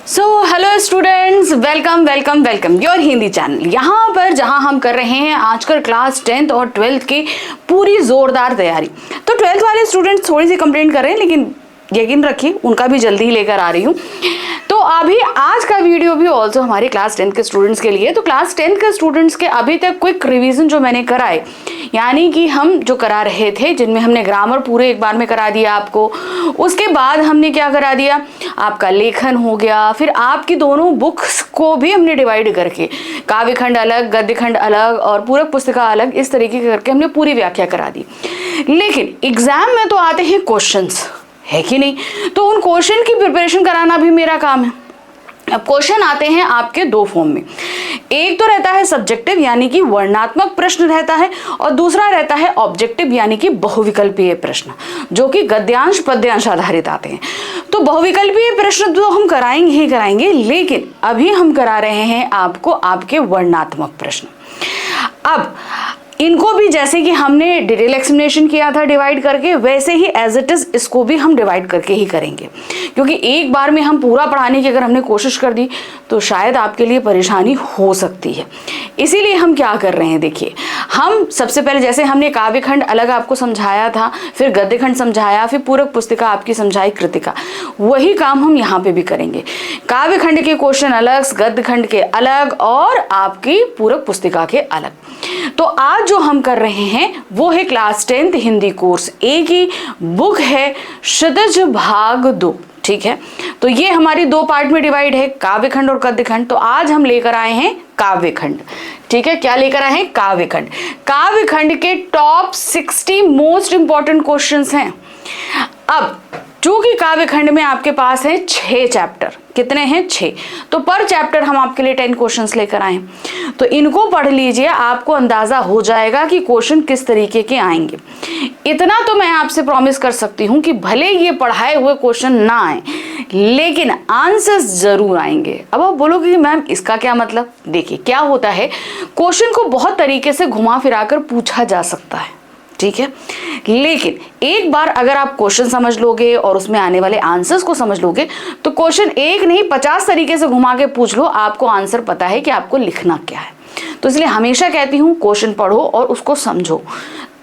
Hello students, welcome welcome welcome your Hindi channel. यहाँ पर जहाँ हम कर रहे हैं आजकल क्लास 10th और 12th की पूरी जोरदार तैयारी। तो 12th वाले स्टूडेंट्स थोड़ी सी कंप्लेंट कर रहे हैं, लेकिन यकीन रखिए उनका भी जल्दी ही लेकर आ रही हूँ। तो अभी आज का वीडियो भी ऑल्सो हमारे क्लास 10th के स्टूडेंट्स के लिए। तो क्लास 10th के स्टूडेंट्स के अभी तक क्विक रिवीजन जो मैंने कराए, यानी कि हम जो करा रहे थे, जिनमें हमने ग्रामर पूरे एक बार में करा दिया आपको, उसके बाद हमने क्या करा दिया, आपका लेखन हो गया, फिर आपकी दोनों बुक्स को भी हमने डिवाइड करके काव्य खंड अलग, गद्य खंड अलग और पूरक पुस्तिका अलग, इस तरीके करके हमने पूरी व्याख्या करा दी। लेकिन एग्जाम में तो आते हैं क्वेश्चंस, है कि नहीं? तो उन क्वेश्चन की प्रिपरेशन कराना भी मेरा काम है। अब क्वेश्चन आते हैं आपके दो फॉर्म में, एक तो रहता है सब्जेक्टिव यानी कि वर्णनात्मक प्रश्न रहता है, और दूसरा रहता है ऑब्जेक्टिव यानी कि बहुविकल्पीय प्रश्न, जो कि गद्यांश पद्यांश आधारित आते हैं। तो बहुविकल्पीय प्रश्न तो हम कराएंगे ही कराएंगे, लेकिन अभी हम करा रहे हैं आपको आपके वर्णनात्मक प्रश्न। अब इनको भी जैसे कि हमने डिटेल एक्सप्लेनेशन किया था डिवाइड करके, वैसे ही एज इट इज इसको भी हम डिवाइड करके ही करेंगे, क्योंकि एक बार में हम पूरा पढ़ाने की अगर हमने कोशिश कर दी तो शायद आपके लिए परेशानी हो सकती है। इसीलिए हम क्या कर रहे हैं, देखिए, हम सबसे पहले जैसे हमने काव्य खंड अलग आपको समझाया था, फिर गद्य खंड समझाया, फिर पूरक पुस्तिका आपकी समझाई कृतिका, वही काम हम यहाँ पे भी करेंगे। काव्य खंड के क्वेश्चन अलग, गद्य खंड के अलग और आपकी पूरक पुस्तिका के अलग। तो आज जो हम कर रहे हैं वो है क्लास 10th हिंदी कोर्स ए की बुक है क्षितिज भाग 2, ठीक है? तो ये हमारी दो पार्ट में डिवाइड है, काव्य खंड और गद्य खंड। तो आज हम लेकर आए हैं काव्य खंड, ठीक है? क्या लेकर आए हैं? काव्य खंड। काव्य खंड के टॉप 60 मोस्ट इंपॉर्टेंट क्वेश्चंस हैं। अब चूंकि काव्य खंड में आपके पास है 6 चैप्टर, कितने हैं? 6। तो पर चैप्टर हम आपके लिए 10 क्वेश्चंस लेकर आए, तो इनको पढ़ लीजिए, आपको अंदाजा हो जाएगा कि क्वेश्चन किस तरीके के आएंगे। इतना तो मैं आपसे प्रॉमिस कर सकती हूं कि भले ये पढ़ाए हुए क्वेश्चन ना आए, लेकिन आंसर्स जरूर आएंगे। अब आप बोलोगे कि मैम इसका क्या मतलब? देखिए क्या होता है, क्वेश्चन को बहुत तरीके से घुमा फिरा कर पूछा जा सकता है, ठीक है? लेकिन एक बार अगर आप क्वेश्चन समझ लोगे और उसमें आने वाले आंसर्स को समझ लोगे, तो क्वेश्चन एक नहीं 50 तरीके से घुमा के पूछ लो, आपको आंसर पता है कि आपको लिखना क्या है। तो इसलिए हमेशा कहती हूँ क्वेश्चन पढ़ो और उसको समझो,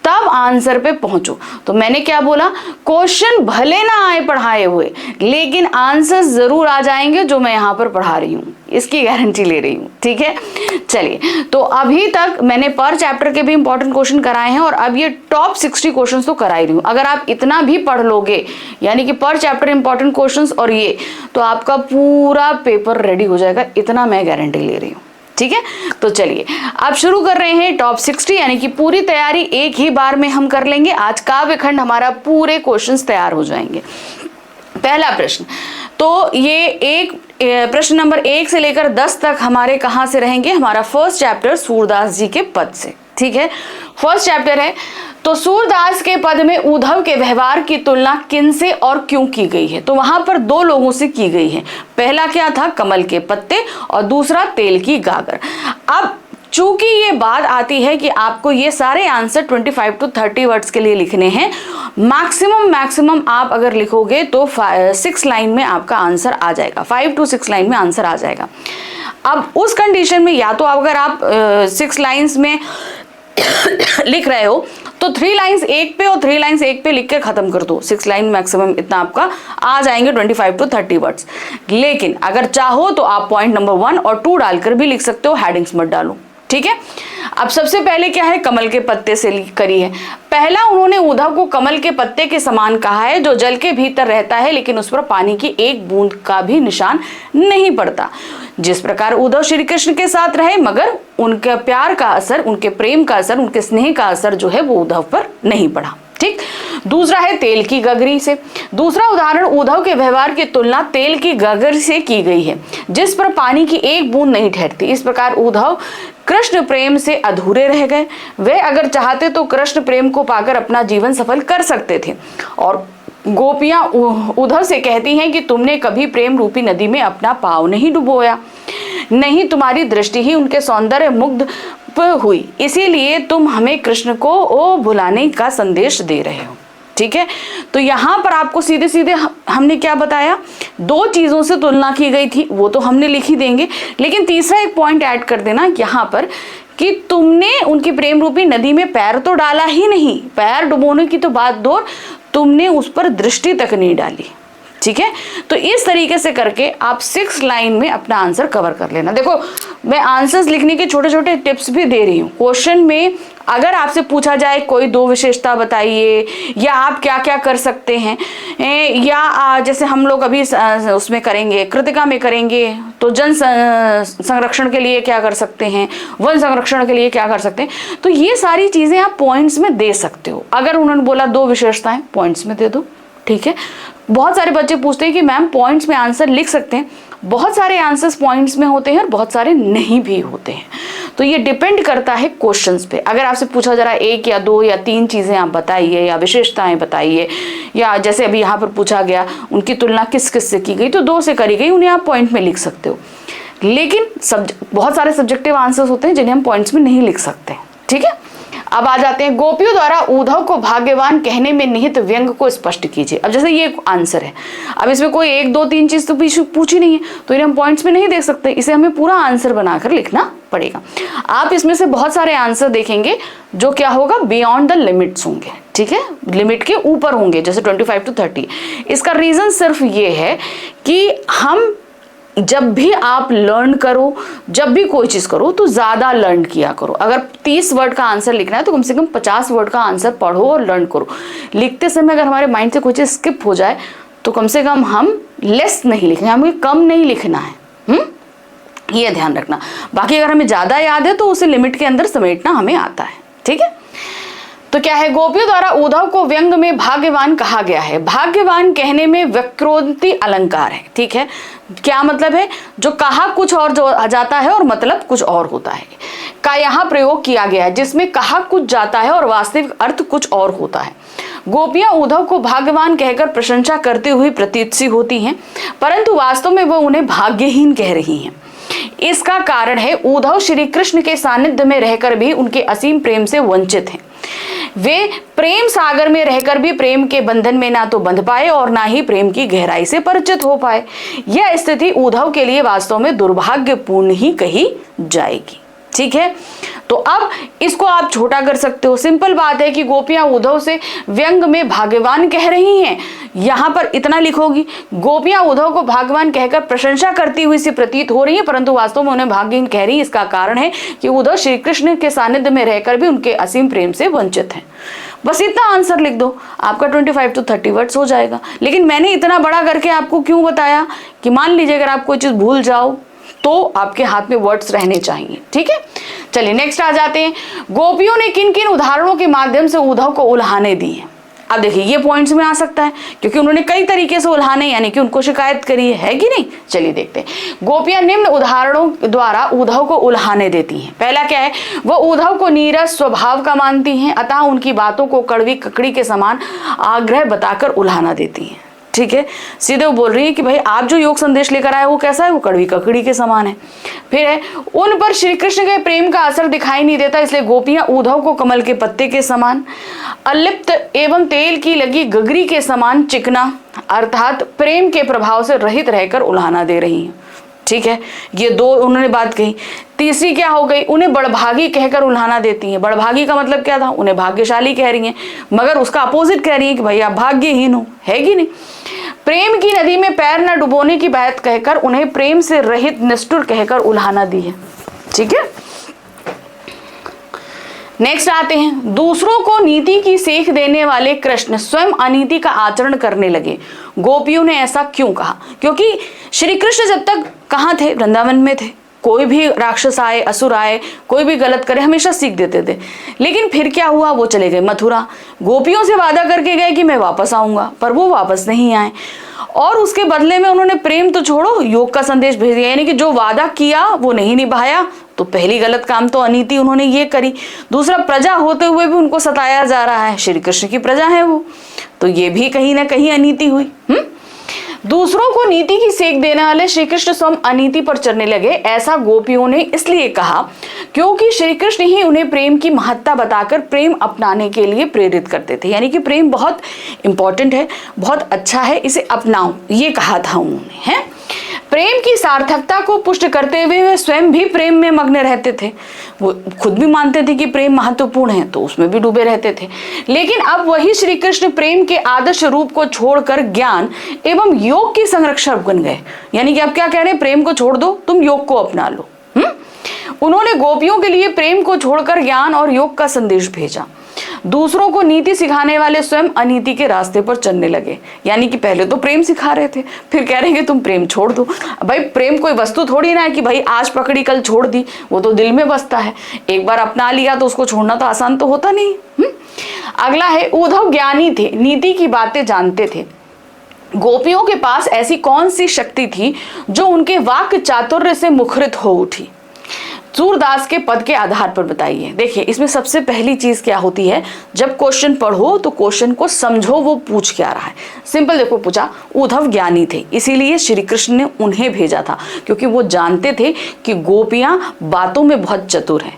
तब आंसर पे पहुंचो। तो मैंने क्या बोला, क्वेश्चन भले ना आए पढ़ाए हुए, लेकिन आंसर जरूर आ जाएंगे जो मैं यहाँ पर पढ़ा रही हूँ, इसकी गारंटी ले रही हूँ, ठीक है? चलिए, तो अभी तक मैंने पर चैप्टर के भी इंपॉर्टेंट क्वेश्चन कराए हैं और अब ये टॉप 60 क्वेश्चन तो करा ही रही हूँ। अगर आप इतना भी पढ़ लोगे, यानी कि पर चैप्टर इंपॉर्टेंट क्वेश्चन और ये, तो आपका पूरा पेपर रेडी हो जाएगा, इतना मैं गारंटी ले रही हूँ, ठीक है? तो चलिए अब शुरू कर रहे हैं टॉप 60, यानी कि पूरी तैयारी एक ही बार में हम कर लेंगे। आज काव्य खंड हमारा पूरे क्वेश्चंस तैयार हो जाएंगे। पहला प्रश्न, तो ये एक प्रश्न नंबर 1 से लेकर 10 तक हमारे कहां से रहेंगे? हमारा फर्स्ट चैप्टर सूरदास जी के पद से, ठीक है? फर्स्ट चैप्टर है। तो सूरदास के पद में उद्धव के व्यवहार की तुलना किनसे और क्यों की गई है? तो वहां पर 2 लोगों से की गई है। पहला क्या था? कमल के पत्ते, और दूसरा तेल की गागर। अब चूंकि ये बात आती है कि आपको ये सारे आंसर 25 to 30 वर्ड्स के लिए लिखने हैं, मैक्सिमम आप अगर लिखोगे तो 6 लाइन में आपका आंसर आ जाएगा, 5 to 6 लाइन में आंसर आ जाएगा। अब उस कंडीशन में या तो अगर आप 6 लाइन्स में लिख रहे हो तो 3 लाइन्स एक पे और 3 लाइन्स एक पे लिख के खत्म कर दो, 6 लाइन मैक्सिमम इतना आपका आ जाएंगे 25 to 30 वर्ड्स। लेकिन अगर चाहो तो आप पॉइंट नंबर 1 और 2 डालकर भी लिख सकते हो, हेडिंग्स मत डालो, ठीक है? अब सबसे पहले क्या है, कमल के पत्ते से करी है। पहला, उन्होंने उद्धव को कमल के पत्ते के समान कहा है, जो जल के भीतर रहता है लेकिन उस पर पानी की एक बूंद का भी निशान नहीं पड़ता। जिस प्रकार उद्धव श्री कृष्ण के साथ रहे, मगर उनके प्यार का असर, उनके प्रेम का असर, उनके स्नेह का असर जो है वो उद्धव पर नहीं पड़ा, ठीक? दूसरा है तेल की गगरी से। दूसरा उदाहरण, उद्धव के व्यवहार की तुलना तेल की गगरी से की गई है, जिस पर पानी की एक बूंद नहीं ठहरती। इस प्रकार उद्धव कृष्ण प्रेम से अधूरे रह गए। वे अगर चाहते तो कृष्ण प्रेम को पाकर अपना जीवन सफल कर सकते थे। और गोपियां उद्धव से कहती हैं कि तुमने कभी प्रेम रूपी नदी में अपना पांव नहीं डुबोया, नहीं तुम्हारी दृष्टि ही उनके सौंदर्य मुग्ध हुई, इसीलिए तुम हमें कृष्ण को भुलाने का संदेश दे रहे हो। ठीक है। तो यहाँ पर आपको सीधे सीधे हमने क्या बताया, दो चीजों से तुलना की गई थी, वो तो हमने लिख ही देंगे, लेकिन तीसरा एक पॉइंट ऐड कर देना यहाँ पर कि तुमने उनकी प्रेम रूपी नदी में पैर तो डाला ही नहीं, पैर डुबोने की तो बात दूर, तुमने उस पर दृष्टि तक नहीं डाली। ठीक है, तो इस तरीके से करके आप 6 लाइन में अपना आंसर कवर कर लेना। देखो मैं आंसर्स लिखने के छोटे छोटे टिप्स भी दे रही हूँ। क्वेश्चन में अगर आपसे पूछा जाए कोई 2 विशेषता बताइए, या आप क्या क्या कर सकते हैं, या जैसे हम लोग अभी उसमें करेंगे, कृतिका में करेंगे, तो जन संरक्षण के लिए क्या कर सकते हैं, वन संरक्षण के लिए क्या कर सकते हैं, तो ये सारी चीजें आप पॉइंट्स में दे सकते हो। अगर उन्होंने बोला 2 विशेषताएं, पॉइंट्स में दे दो। ठीक है, बहुत सारे बच्चे पूछते हैं कि मैम पॉइंट्स में आंसर लिख सकते हैं, बहुत सारे आंसर्स पॉइंट्स में होते हैं और बहुत सारे नहीं भी होते हैं, तो ये डिपेंड करता है क्वेश्चंस पे। अगर आपसे पूछा जा रहा है 1 या 2 या 3 चीजें आप बताइए या विशेषताएं बताइए, या जैसे अभी यहाँ पर पूछा गया उनकी तुलना किस किस से की गई, तो 2 से करी गई, उन्हें आप पॉइंट में लिख सकते हो। लेकिन बहुत सारे सब्जेक्टिव आंसर्स होते हैं जिन्हें हम पॉइंट्स में नहीं लिख सकते। ठीक है, अब आ जाते हैं, गोपियों द्वारा उद्धव को भाग्यवान कहने में निहित व्यंग को स्पष्ट कीजिए। अब जैसे ये आंसर है, अब इसमें कोई 1 2 3 चीज तो पूछी नहीं है, तो इन्हें हम पॉइंट्स में नहीं देख सकते, इसे हमें पूरा आंसर बनाकर लिखना पड़ेगा। आप इसमें से बहुत सारे आंसर देखेंगे जो क्या होगा, बियॉन्ड द लिमिट्स होंगे। ठीक है, लिमिट के ऊपर होंगे, जैसे 25 to 30। इसका रीजन सिर्फ ये है कि हम जब भी आप लर्न करो, जब भी कोई चीज करो, तो ज्यादा लर्न किया करो। अगर 30 वर्ड का आंसर लिखना है तो कम से कम 50 वर्ड का आंसर पढ़ो और लर्न करो। लिखते समय अगर हमारे माइंड से कोई चीज स्किप हो जाए तो कम से कम हम लेस नहीं लिखेंगे, हमें कम नहीं लिखना है। ये ध्यान रखना। बाकी अगर हमें ज्यादा याद है तो उसे लिमिट के अंदर समेटना हमें आता है। ठीक है, तो क्या है, गोपियों द्वारा उद्धव को व्यंग में भाग्यवान कहा गया है। भाग्यवान कहने में वक्रोक्ति अलंकार है। ठीक है, क्या मतलब है, जो कहा कुछ और जो जाता है और मतलब कुछ और होता है का यहाँ प्रयोग किया गया है, जिसमें कहा कुछ जाता है और वास्तविक अर्थ कुछ और होता है। गोपियां उद्धव को भाग्यवान कहकर प्रशंसा करती हुई प्रतीत सी होती हैं, परंतु वास्तव में वो उन्हें भाग्यहीन कह रही हैं। इसका कारण है उद्धव श्री कृष्ण के सानिध्य में रहकर भी उनके असीम प्रेम से वंचित हैं। वे प्रेम सागर में रहकर भी प्रेम के बंधन में ना तो बंध पाए और ना ही प्रेम की गहराई से परिचित हो पाए। यह स्थिति उद्धव के लिए वास्तव में दुर्भाग्यपूर्ण ही कही जाएगी। ठीक है, तो अब इसको आप छोटा कर सकते हो। सिंपल बात है कि गोपियां उद्धव से व्यंग में भाग्यवान कह रही हैं, यहां पर इतना लिखोगी, गोपियां उद्धव को भाग्यवान कहकर प्रशंसा करती हुई सी प्रतीत हो रही है, परंतु वास्तव में उन्हें भाग्यहीन कह रही है। इसका कारण है कि उद्धव श्री कृष्ण के सानिध्य में रहकर भी उनके असीम प्रेम से वंचित हैं। बस इतना आंसर लिख दो, आपका 25 to 30 वर्ड्स हो जाएगा। लेकिन मैंने इतना बड़ा करके आपको क्यों बताया कि मान लीजिए अगर आप कोई चीज भूल जाओ तो आपके हाथ में वर्ड्स रहने चाहिए। ठीक है, चलिए नेक्स्ट आ जाते हैं। गोपियों ने किन किन उदाहरणों के माध्यम से उद्धव को उल्हाने दी है। अब देखिए ये पॉइंट्स में आ सकता है क्योंकि उन्होंने कई तरीके से उल्हाने यानी कि उनको शिकायत करी है कि नहीं। चलिए देखते हैं। गोपियां निम्न उदाहरणों द्वारा उद्धव को उल्हाने देती हैं। पहला क्या है, वो उद्धव को नीरस स्वभाव का मानती हैं, अतः उनकी बातों को कड़वी ककड़ी के समान आग्रह बताकर उल्हाना देती हैं। ठीक है, सीधे वो बोल रही है कि भाई आप जो योग संदेश लेकर आए वो कैसा है, वो कड़वी ककड़ी के समान है। फिर है, उन पर श्री कृष्ण के प्रेम का असर दिखाई नहीं देता, इसलिए गोपियां उद्धव को कमल के पत्ते के समान, अलिप्त एवं तेल की लगी गगरी के समान चिकना अर्थात प्रेम के प्रभाव से रहित रहकर उल्हाना दे रही हैं। ठीक है, ये 2 उन्होंने बात कही। तीसरी क्या हो गई, उन्हें बड़भागी कहकर उल्हाना देती हैं। बड़भागी का मतलब क्या था, उन्हें भाग्यशाली कह रही हैं, मगर उसका अपोजिट कह रही हैं कि भाई आप भाग्यहीन हो, है कि नहीं। प्रेम की नदी में पैर न डुबोने की बात कहकर उन्हें प्रेम से रहित निष्ठुर कहकर उल्हाना दी है। ठीक है, नेक्स्ट आते हैं। दूसरों को नीति की सीख देने वाले कृष्ण स्वयं अनीति का आचरण करने लगे। गोपियों ने ऐसा क्यों कहा, क्योंकि श्री कृष्ण जब तक कहाँ थे, वृंदावन में थे। कोई भी राक्षस आए, असुर आए, कोई भी गलत करे, हमेशा सीख देते थे। लेकिन फिर क्या हुआ, वो चले गए मथुरा। गोपियों से वादा करके गए कि मैं वापस आऊंगा, पर वो वापस नहीं आए और उसके बदले में उन्होंने प्रेम तो छोड़ो योग का संदेश भेज दिया, यानी कि जो वादा किया वो नहीं निभाया। तो पहली गलत काम तो अनीति उन्होंने ये करी। दूसरा, प्रजा होते हुए भी उनको सताया जा रहा है, श्री कृष्ण की प्रजा है वो, तो ये भी कहीं ना कहीं अनीति हुई। दूसरों को नीति की सीख देने वाले श्री कृष्ण स्वयं अनीति पर चलने लगे। ऐसा गोपियों ने इसलिए कहा क्योंकि श्री कृष्ण ही उन्हें प्रेम की महत्ता बताकर प्रेम अपनाने के लिए प्रेरित करते थे। यानी कि प्रेम बहुत इंपॉर्टेंट है, बहुत अच्छा है, इसे अपनाओ, ये कहा था उन्होंने। है प्रेम की सार्थकता को पुष्ट करते हुए वे स्वयं भी प्रेम में मग्न रहते थे। वो खुद भी मानते थे कि प्रेम महत्वपूर्ण है, तो उसमें भी डूबे रहते थे। लेकिन अब वही श्री कृष्ण प्रेम के आदर्श रूप को छोड़कर ज्ञान एवं योग के संरक्षक बन गए। यानी कि अब क्या कह रहे हैं, प्रेम को छोड़ दो, तुम योग को अपना लो। उन्होंने गोपियों के लिए प्रेम को छोड़कर ज्ञान और योग का संदेश भेजा। दूसरों को नीति सिखाने वाले स्वयं अनीति के रास्ते पर चलने लगे। यानी कि पहले तो प्रेम सिखा रहे थे, फिर कह रहे हैं कि तुम प्रेम छोड़ दो। भाई प्रेम कोई वस्तु थोड़ी ना है कि भाई आज पकड़ी कल छोड़ दी, वो तो दिल में बसता है। एक बार अपना लिया तो उसको छोड़ना तो आसान तो होता नहीं। अगला है, उद्धव ज्ञानी थे, नीति की बातें जानते थे। गोपियों के पास ऐसी कौन सी शक्ति थी जो उनके वाक्य चातुर्य से मुखरित हो उठी? सूरदास के पद के आधार पर बताइए। देखिए इसमें सबसे पहली चीज क्या होती है, जब क्वेश्चन पढ़ो तो क्वेश्चन को समझो वो पूछ क्या रहा है। सिंपल देखो, पूछा उद्धव ज्ञानी थे, इसीलिए श्री कृष्ण ने उन्हें भेजा था क्योंकि वो जानते थे कि गोपियां बातों में बहुत चतुर हैं।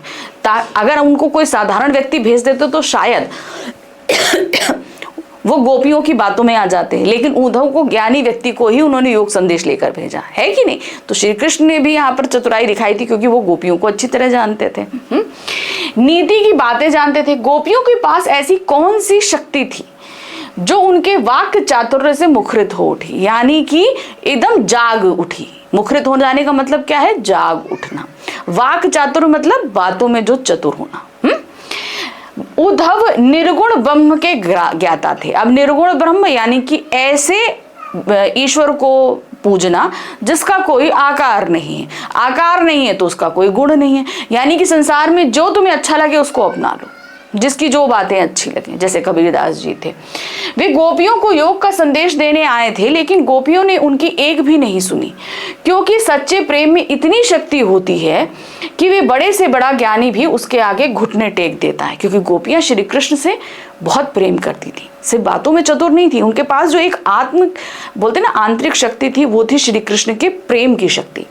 अगर उनको कोई साधारण व्यक्ति भेज देते तो शायद वो गोपियों की बातों में आ जाते हैं, लेकिन उद्धव को ज्ञानी व्यक्ति को ही उन्होंने योग संदेश लेकर भेजा है कि नहीं। तो श्री कृष्ण ने भी यहाँ पर चतुराई दिखाई थी क्योंकि वो गोपियों को अच्छी तरह जानते थे, नीति की बातें जानते थे। गोपियों के पास ऐसी कौन सी शक्ति थी जो उनके वाक्य चातुर्य से मुखरित हो उठी, यानी कि एकदम जाग उठी। मुखरित हो जाने का मतलब क्या है, जाग उठना। वाक्य चातुर्य मतलब बातों में जो चतुर होना। उद्धव निर्गुण ब्रह्म के ज्ञाता थे। अब निर्गुण ब्रह्म यानी कि ऐसे ईश्वर को पूजना जिसका कोई आकार नहीं है। आकार नहीं है तो उसका कोई गुण नहीं है। यानी कि संसार में जो तुम्हें अच्छा लगे उसको अपना लो, जिसकी जो बातें अच्छी लगे। जैसे कबीरदास जी थे, वे गोपियों को योग का संदेश देने आए थे, लेकिन गोपियों ने उनकी एक भी नहीं सुनी, क्योंकि सच्चे प्रेम में इतनी शक्ति होती है कि वे बड़े से बड़ा ज्ञानी भी उसके आगे घुटने टेक देता है। क्योंकि गोपियां श्री कृष्ण से बहुत प्रेम करती थी, सिर्फ बातों में चतुर नहीं थी। उनके पास जो एक आत्म बोलते ना आंतरिक शक्ति थी, वो थी श्री कृष्ण के प्रेम की शक्ति।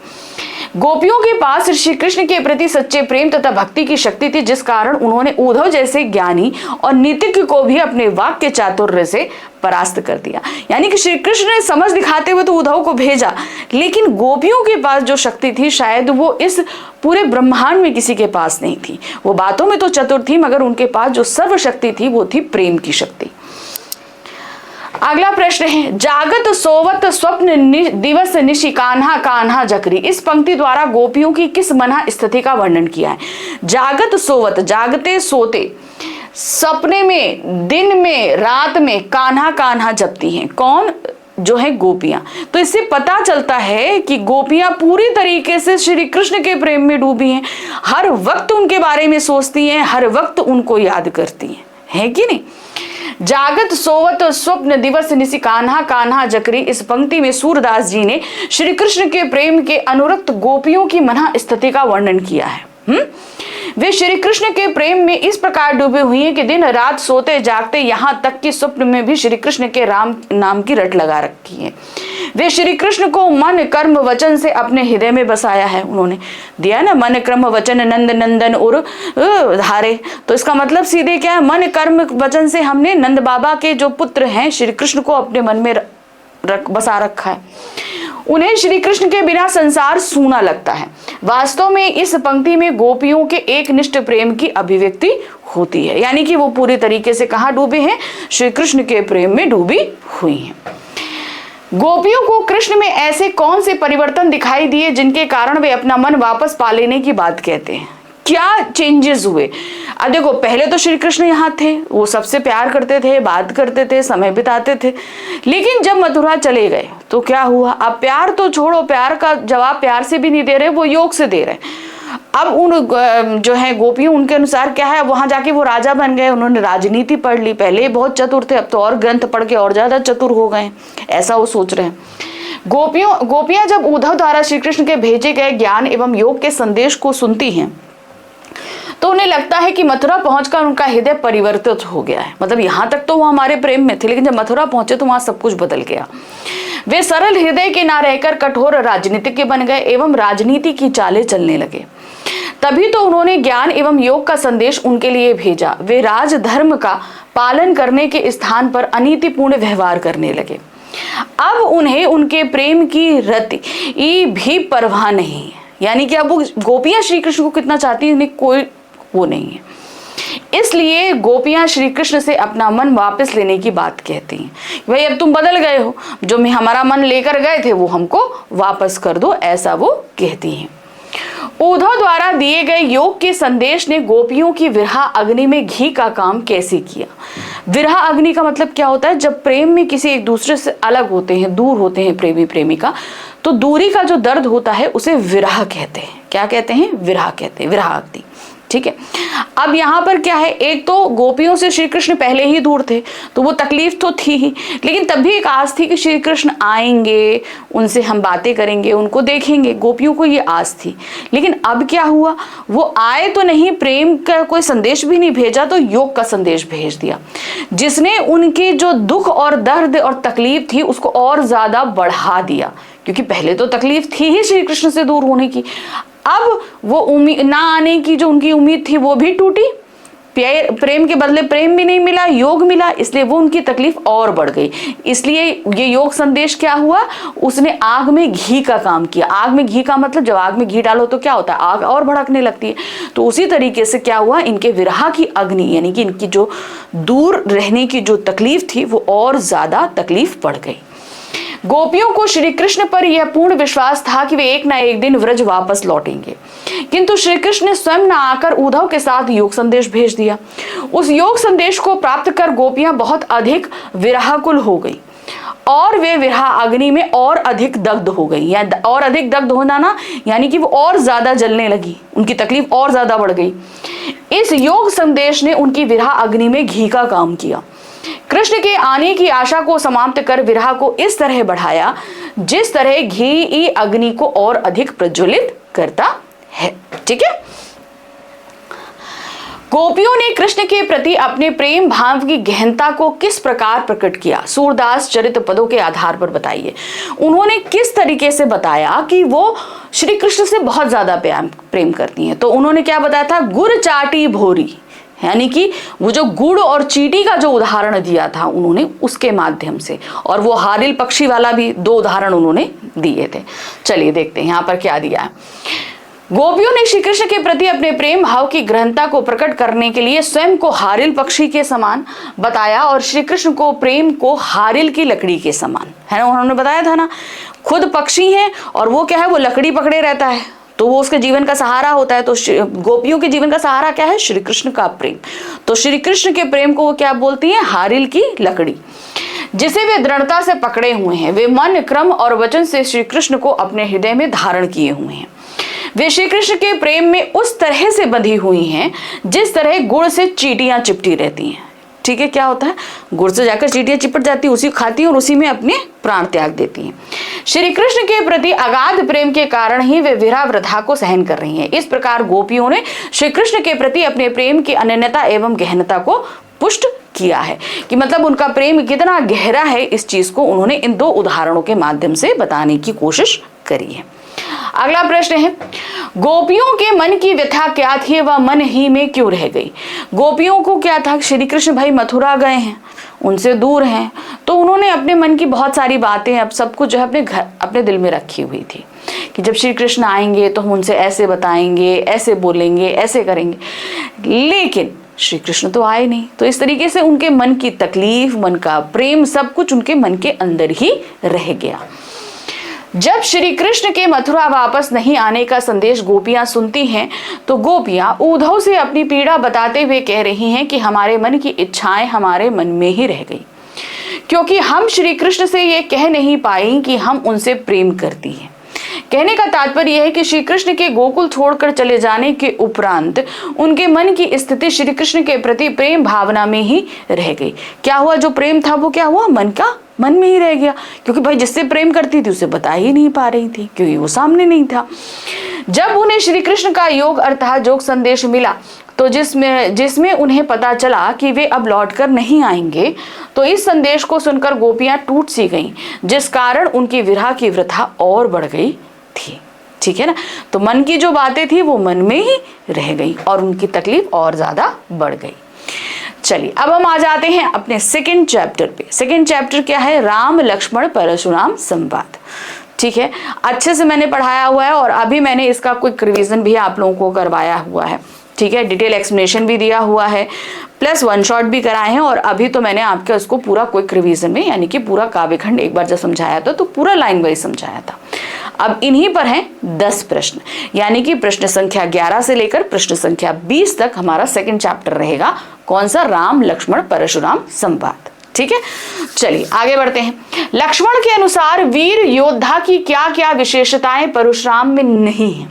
गोपियों के पास श्री कृष्ण के प्रति सच्चे प्रेम तथा भक्ति की शक्ति थी, जिस कारण उन्होंने उद्धव जैसे ज्ञानी और नीतिज्ञ को भी अपने वाक्य चातुर्य से परास्त कर दिया। यानी कि श्री कृष्ण ने समझ दिखाते हुए तो उद्धव को भेजा, लेकिन गोपियों के पास जो शक्ति थी शायद वो इस पूरे ब्रह्मांड में किसी के पास नहीं थी। वो बातों में तो चतुर थी, मगर उनके पास जो सर्व शक्ति थी वो थी प्रेम की शक्ति। अगला प्रश्न है, जागत सोवत स्वप्न दिवस निशि कान्हा कान्हा जकरी। इस पंक्ति द्वारा गोपियों की किस मना स्थिति का वर्णन किया है? जागत सोवत, जागते सोते, सपने में, दिन में, रात में कान्हा कान्हा जपती हैं। कौन? जो है गोपियां। तो इससे पता चलता है कि गोपियां पूरी तरीके से श्री कृष्ण के प्रेम में डूबी हैं, हर वक्त उनके बारे में सोचती हैं, हर वक्त उनको याद करती हैं, है कि नहीं? जागत सोवत स्वप्न दिवस निशि कान्हा कान्हा जकरी, इस पंक्ति में सूरदास जी ने श्री कृष्ण के प्रेम के अनुरक्त गोपियों की मन स्थिति का वर्णन किया है। वे श्री कृष्ण के प्रेम में इस प्रकार डूबे हुए हैं कि दिन रात सोते जागते, यहाँ तक कि स्वप्न में भी श्री कृष्ण के राम नाम की रट लगा रखी है। वे श्री कृष्ण को मन कर्म वचन से अपने हृदय में बसाया है। उन्होंने दिया ना, मन कर्म वचन नंद नंदन उर धारे। तो इसका मतलब सीधे क्या है, मन कर्म वचन से हमने नंद बाबा के जो पुत्र हैं श्री कृष्ण को अपने मन में बसा रखा है। उन्हें श्री कृष्ण के बिना संसार सूना लगता है। वास्तव में इस पंक्ति में गोपियों के एक निष्ठ प्रेम की अभिव्यक्ति होती है। यानी कि वो पूरी तरीके से कहाँ डूबे हैं? श्री कृष्ण के प्रेम में डूबी हुई हैं। गोपियों को कृष्ण में ऐसे कौन से परिवर्तन दिखाई दिए जिनके कारण वे अपना मन वापस पा लेने की बात कहते हैं? क्या चेंजेस हुए? अब देखो, पहले तो श्री कृष्ण यहाँ थे, वो सबसे प्यार करते थे, बात करते थे, समय बिताते थे। लेकिन जब मथुरा चले गए तो क्या हुआ? अब प्यार तो छोड़ो, प्यार का जवाब प्यार से भी नहीं दे रहे, वो योग से दे रहे। अब उन जो है गोपियों, उनके अनुसार क्या है, वहां जाके वो राजा बन गए, उन्होंने राजनीति पढ़ ली। पहले बहुत चतुर थे, अब तो और ग्रंथ पढ़ के और ज्यादा चतुर हो गए, ऐसा वो सोच रहे हैं। गोपियां जब उद्धव द्वारा श्री कृष्ण के भेजे गए ज्ञान एवं योग के संदेश को सुनती हैं तो उन्हें लगता है कि मथुरा पहुंचकर उनका हृदय परिवर्तित हो गया है। मतलब यहाँ तक तो वो हमारे प्रेम में थे, लेकिन जब मथुरा पहुंचे तो वहां सब कुछ बदल गया। वे सरल हृदय के ना रहकर कठोर राजनीतिज्ञ बन गए एवं राजनीति की चालें चलने लगे। तभी तो उन्होंने ज्ञान एवं योग का संदेश उनके लिए भेजा। वे राजधर्म का पालन करने के स्थान पर अनीतिपूर्ण व्यवहार करने लगे। अब उन्हें उनके प्रेम की रति भी परवाह नहीं है, यानी कि अब वो गोपियां श्री कृष्ण को कितना चाहती हैं उन्हें कोई वो नहीं है। इसलिए गोपियां श्री कृष्ण से अपना मन वापस लेने की बात कहती हैं। भाई अब तुम बदल गए हो, जो हमारा मन लेकर गए थे वो हमको वापस कर दो, ऐसा वो कहती हैं। उद्धव द्वारा दिए गए योग के संदेश ने गोपियों की विरह अग्नि में घी का काम कैसे किया। विरह अग्नि का मतलब क्या होता है, जब प्रेम में किसी एक दूसरे से अलग होते हैं, दूर होते हैं प्रेमी प्रेमिका, तो दूरी का जो दर्द होता है उसे विरह कहते हैं। क्या कहते हैं? विरह कहते हैं, विरह अग्नि। ठीक है, अब यहाँ पर क्या है, एक तो गोपियों से श्री कृष्ण पहले ही दूर थे तो वो तकलीफ तो थी ही, लेकिन तब भी एक आस थी कि श्री कृष्ण आएंगे, उनसे हम बातें करेंगे, उनको देखेंगे। गोपियों को ये आस थी। लेकिन अब क्या हुआ, वो आए तो नहीं, प्रेम का कोई संदेश भी नहीं भेजा, तो योग का संदेश भेज दिया, जिसने उनके जो दुख और दर्द और तकलीफ थी उसको और ज्यादा बढ़ा दिया। क्योंकि पहले तो तकलीफ थी ही श्री कृष्ण से दूर होने की, अब वो उम्मीद ना आने की जो उनकी उम्मीद थी वो भी टूटी, प्रेम के बदले प्रेम भी नहीं मिला, योग मिला, इसलिए वो उनकी तकलीफ और बढ़ गई। इसलिए ये योग संदेश क्या हुआ, उसने आग में घी का काम किया। आग में घी का मतलब जब आग में घी डालो तो क्या होता है, आग और भड़कने लगती है। तो उसी तरीके से क्या हुआ, इनके विरह की अग्नि यानी कि इनकी जो दूर रहने की जो तकलीफ थी वो और ज्यादा तकलीफ बढ़ गई। गोपियों को श्री कृष्ण पर यह पूर्ण विश्वास था कि वे एक ना एक दिन व्रज वापस लौटेंगे, किंतु श्री कृष्ण ने स्वयं न आकर उद्धव के साथ योग संदेश भेज दिया। उस योग संदेश को प्राप्त कर गोपियां बहुत अधिक विरहाकुल हो गई और वे विरह अग्नि में और अधिक दग्ध हो गई। या और अधिक दग्ध होना ना, यानी कि वो और ज्यादा जलने लगी, उनकी तकलीफ और ज्यादा बढ़ गई। इस योग संदेश ने उनकी विरह अग्नि में घी का काम किया। कृष्ण के आने की आशा को समाप्त कर विरह को इस तरह बढ़ाया जिस तरह घी अग्नि को और अधिक प्रज्वलित करता है। ठीक है, गोपियों ने कृष्ण के प्रति अपने प्रेम भाव की गहनता को किस प्रकार प्रकट किया, सूरदास चरित पदों के आधार पर बताइए। उन्होंने किस तरीके से बताया कि वो श्री कृष्ण से बहुत ज्यादा प्रेम करती हैं। तो उन्होंने क्या बताया था, गुड़ चाटी भोरी, यानी कि वो जो गुड़ और चींटी का जो उदाहरण दिया था उन्होंने उसके माध्यम से, और वो हारिल पक्षी वाला भी दो उदाहरण उन्होंने दिए थे। चलिए देखते हैं यहाँ पर क्या दिया है। गोपियों ने श्री कृष्ण के प्रति अपने प्रेम भाव की गहनता को प्रकट करने के लिए स्वयं को हारिल पक्षी के समान बताया और श्री कृष्ण को प्रेम को हारिल की लकड़ी के समान, है ना, उन्होंने बताया था ना, खुद पक्षी है और वो क्या है, वो लकड़ी पकड़े रहता है तो वो उसके जीवन का सहारा होता है। तो गोपियों के जीवन का सहारा क्या है, श्री कृष्ण का प्रेम। तो श्री कृष्ण के प्रेम को वो क्या बोलती हैं, हारिल की लकड़ी, जिसे वे दृढ़ता से पकड़े हुए हैं। वे मन, क्रम और वचन से श्री कृष्ण को अपने हृदय में धारण किए हुए हैं। वे श्री कृष्ण के प्रेम में उस तरह से बंधी हुई हैं जिस तरह गुड़ से चींटियां चिपटी रहती हैं। ठीक है, क्या होता है, गुड़ से जाकर चींटियां चिपट जाती है, उसी खाती हैं और उसी में अपने प्राण त्याग देती हैं। श्री कृष्ण के प्रति अगाध प्रेम के कारण ही वे विरह वृथा को सहन कर रही हैं। इस प्रकार गोपियों ने श्री कृष्ण के प्रति अपने प्रेम की अनन्यता एवं गहनता को पुष्ट किया है कि मतलब उनका प्रेम कितना गहरा है, इस चीज को उन्होंने इन दो उदाहरणों के माध्यम से बताने की कोशिश करी है। अगला प्रश्न है, गोपियों के मन की व्यथा क्या थी, वह मन ही में क्यों रह गई। गोपियों को क्या था, श्री कृष्ण भाई मथुरा गए हैं, उनसे दूर हैं, तो उन्होंने अपने मन की बहुत सारी बातें, अब सब कुछ जो है अपने घर, अपने दिल में रखी हुई थी कि जब श्री कृष्ण आएंगे तो हम उनसे ऐसे बताएंगे, ऐसे बोलेंगे, ऐसे करेंगे। लेकिन श्री कृष्ण तो आए नहीं, तो इस तरीके से उनके मन की तकलीफ, मन का प्रेम, सब कुछ उनके मन के अंदर ही रह गया। जब श्री कृष्ण के मथुरा वापस नहीं आने का संदेश गोपियां सुनती हैं तो गोपियां उद्धव से अपनी पीड़ा बताते हुए कह रही हैं कि हमारे मन की इच्छाएं हमारे मन में ही रह गई, क्योंकि हम श्री कृष्ण से ये कह नहीं पाई कि हम उनसे प्रेम करती हैं। कहने का तात्पर्य यह है कि श्री कृष्ण के गोकुल छोड़कर चले जाने के उपरांत उनके मन की स्थिति श्री कृष्ण के प्रति प्रेम भावना में ही रह गई। क्या हुआ, जो प्रेम था वो क्या हुआ, मन में ही रह गया, क्योंकि भाई जिससे प्रेम करती थी उसे बता ही नहीं पा रही थी क्योंकि वो सामने नहीं था। जब उन्हें श्री कृष्ण का योग अर्थात योग संदेश मिला तो जिसमें उन्हें पता चला कि वे अब लौटकर नहीं आएंगे, तो इस संदेश को सुनकर गोपियां टूट सी गईं, जिस कारण उनकी विरह की वृथा और बढ़ गई थी। ठीक है ना, तो मन की जो बातें थी वो मन में ही रह गई और उनकी तकलीफ और ज्यादा बढ़ गई। चलिए अब हम आ जाते हैं अपने सेकंड चैप्टर पे। सेकंड चैप्टर क्या है? राम लक्ष्मण परशुराम संवाद। ठीक है, अच्छे से मैंने पढ़ाया हुआ है और अभी मैंने इसका क्विक रिवीजन भी आप लोगों को करवाया हुआ है। ठीक है, डिटेल एक्सप्लेनेशन भी दिया हुआ है, प्लस वन शॉट भी कराए हैं, और अभी तो मैंने आपके उसको पूरा क्विक रिवीजन में यानी कि पूरा काव्यखंड एक बार जब समझाया था तो पूरा लाइन वाइज समझाया था। अब इन्हीं पर हैं 10 प्रश्न, यानी कि प्रश्न संख्या 11 से लेकर प्रश्न संख्या 20 तक हमारा सेकंड चैप्टर रहेगा। कौन सा? राम लक्ष्मण परशुराम संवाद। ठीक है, चलिए आगे बढ़ते हैं। लक्ष्मण के अनुसार वीर योद्धा की क्या क्या विशेषताएं परशुराम में नहीं है?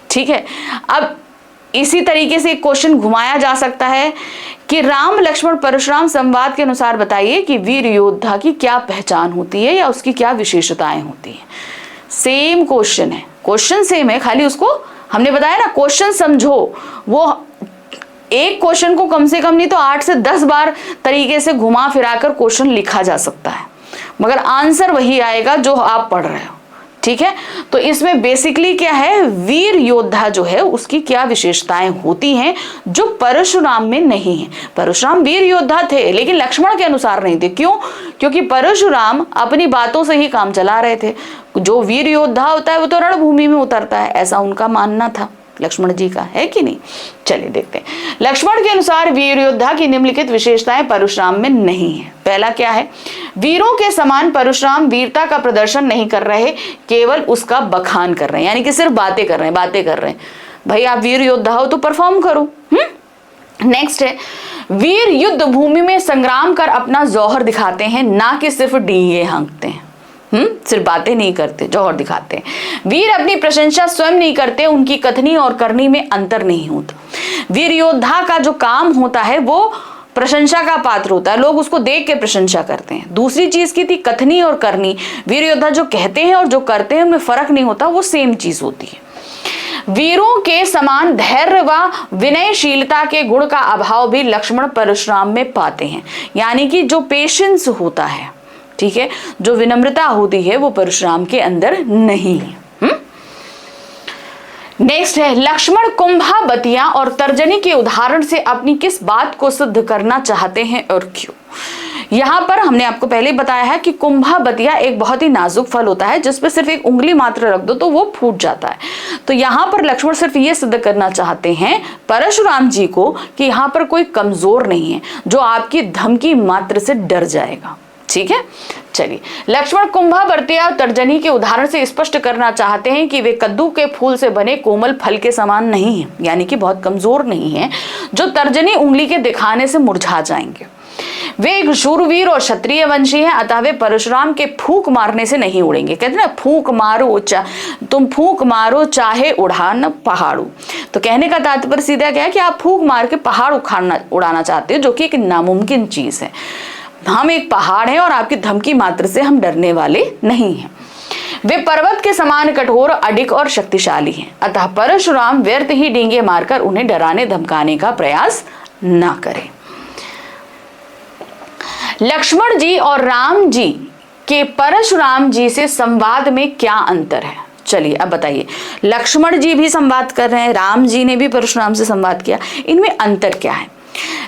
ठीक है, अब इसी तरीके से एक क्वेश्चन घुमाया जा सकता है कि राम लक्ष्मण परशुराम संवाद के अनुसार बताइए कि वीर योद्धा की क्या पहचान होती है या उसकी क्या विशेषताएं होती हैं। सेम क्वेश्चन है, क्वेश्चन सेम है, खाली उसको हमने बताया ना क्वेश्चन समझो। वो एक क्वेश्चन को कम से कम नहीं तो 8 से 10 बार तरीके से घुमा फिराकर क्वेश्चन लिखा जा सकता है, मगर आंसर वही आएगा जो आप पढ़ रहे हो। ठीक है, तो इसमें बेसिकली क्या है, वीर योद्धा जो है उसकी क्या विशेषताएं होती हैं जो परशुराम में नहीं है। परशुराम वीर योद्धा थे लेकिन लक्ष्मण के अनुसार नहीं थे। क्यों? क्योंकि परशुराम अपनी बातों से ही काम चला रहे थे। जो वीर योद्धा होता है वो तो रणभूमि में उतरता है, ऐसा उनका मानना था लक्ष्मण जी का, है कि नहीं? चलिए देखते हैं। लक्ष्मण के अनुसार वीर योद्धा की निम्नलिखित विशेषताएं परशुराम में नहीं है। पहला क्या है? वीरों के समान परशुराम वीरता का प्रदर्शन नहीं कर रहे, केवल उसका बखान कर रहे हैं, यानी कि सिर्फ बातें कर रहे हैं। भाई आप वीर योद्धा हो तो परफॉर्म करो। नेक्स्ट है, वीर युद्ध भूमि में संग्राम कर अपना जौहर दिखाते हैं, ना कि सिर्फ डींगे हाँकते हैं। सिर्फ बातें नहीं करते, जौहर दिखाते हैं। वीर अपनी प्रशंसा स्वयं नहीं करते, उनकी कथनी और करनी में अंतर नहीं होता। वीर योद्धा का जो काम होता है वो प्रशंसा का पात्र होता है, लोग उसको देख के प्रशंसा करते हैं। दूसरी चीज की थी कथनी और करनी। वीर योद्धा जो कहते हैं और जो करते हैं उनमें फर्क नहीं होता, वो सेम चीज होती है। वीरों के समान धैर्य व विनयशीलता के गुण का अभाव भी लक्ष्मण परशुराम में पाते हैं, यानी कि जो पेशेंस होता है, ठीक है, जो विनम्रता होती है वो परशुराम के अंदर नहीं है। नेक्स्ट है, लक्ष्मण कुंभाबतिया और तर्जनी के उदाहरण से अपनी किस बात को सिद्ध करना चाहते हैं और क्यों? यहाँ पर हमने आपको पहले बताया है कि कुंभाबतिया एक बहुत ही नाजुक फल होता है जिसपे सिर्फ एक उंगली मात्र रख दो तो वो फूट जाता है। तो यहाँ पर लक्ष्मण सिर्फ ये सिद्ध करना चाहते हैं परशुराम जी को कि यहाँ पर कोई कमजोर नहीं है जो आपकी धमकी मात्र से डर जाएगा। ठीक है, चलिए लक्ष्मण कुंभाबतिया और तर्जनी के उदाहरण से स्पष्ट करना चाहते हैं कि वे कद्दू के फूल से बने कोमल फल के समान नहीं है, यानी कि बहुत कमजोर नहीं है जो तर्जनी उंगली के दिखाने से मुरझा जाएंगे। वे एक शूरवीर और क्षत्रिय वंशी हैं, अतः वे परशुराम के फूंक मारने से नहीं उड़ेंगे। कहते ना फूंक मारो तुम फूंक मारो चाहे उड़ा न पहाड़ू। तो कहने का तात्पर्य सीधा क्या है कि आप फूंक मार के पहाड़ उड़ाना चाहते हो, जो कि एक नामुमकिन चीज है। हम एक पहाड़ हैं और आपकी धमकी मात्र से हम डरने वाले नहीं हैं। वे पर्वत के समान कठोर, अडिग और शक्तिशाली हैं, अतः परशुराम व्यर्थ ही डींगे मारकर उन्हें डराने धमकाने का प्रयास ना करें। लक्ष्मण जी और राम जी के परशुराम जी से संवाद में क्या अंतर है? चलिए अब बताइए। लक्ष्मण जी भी संवाद कर रहे हैं, राम जी ने भी परशुराम से संवाद किया, इनमें अंतर क्या है?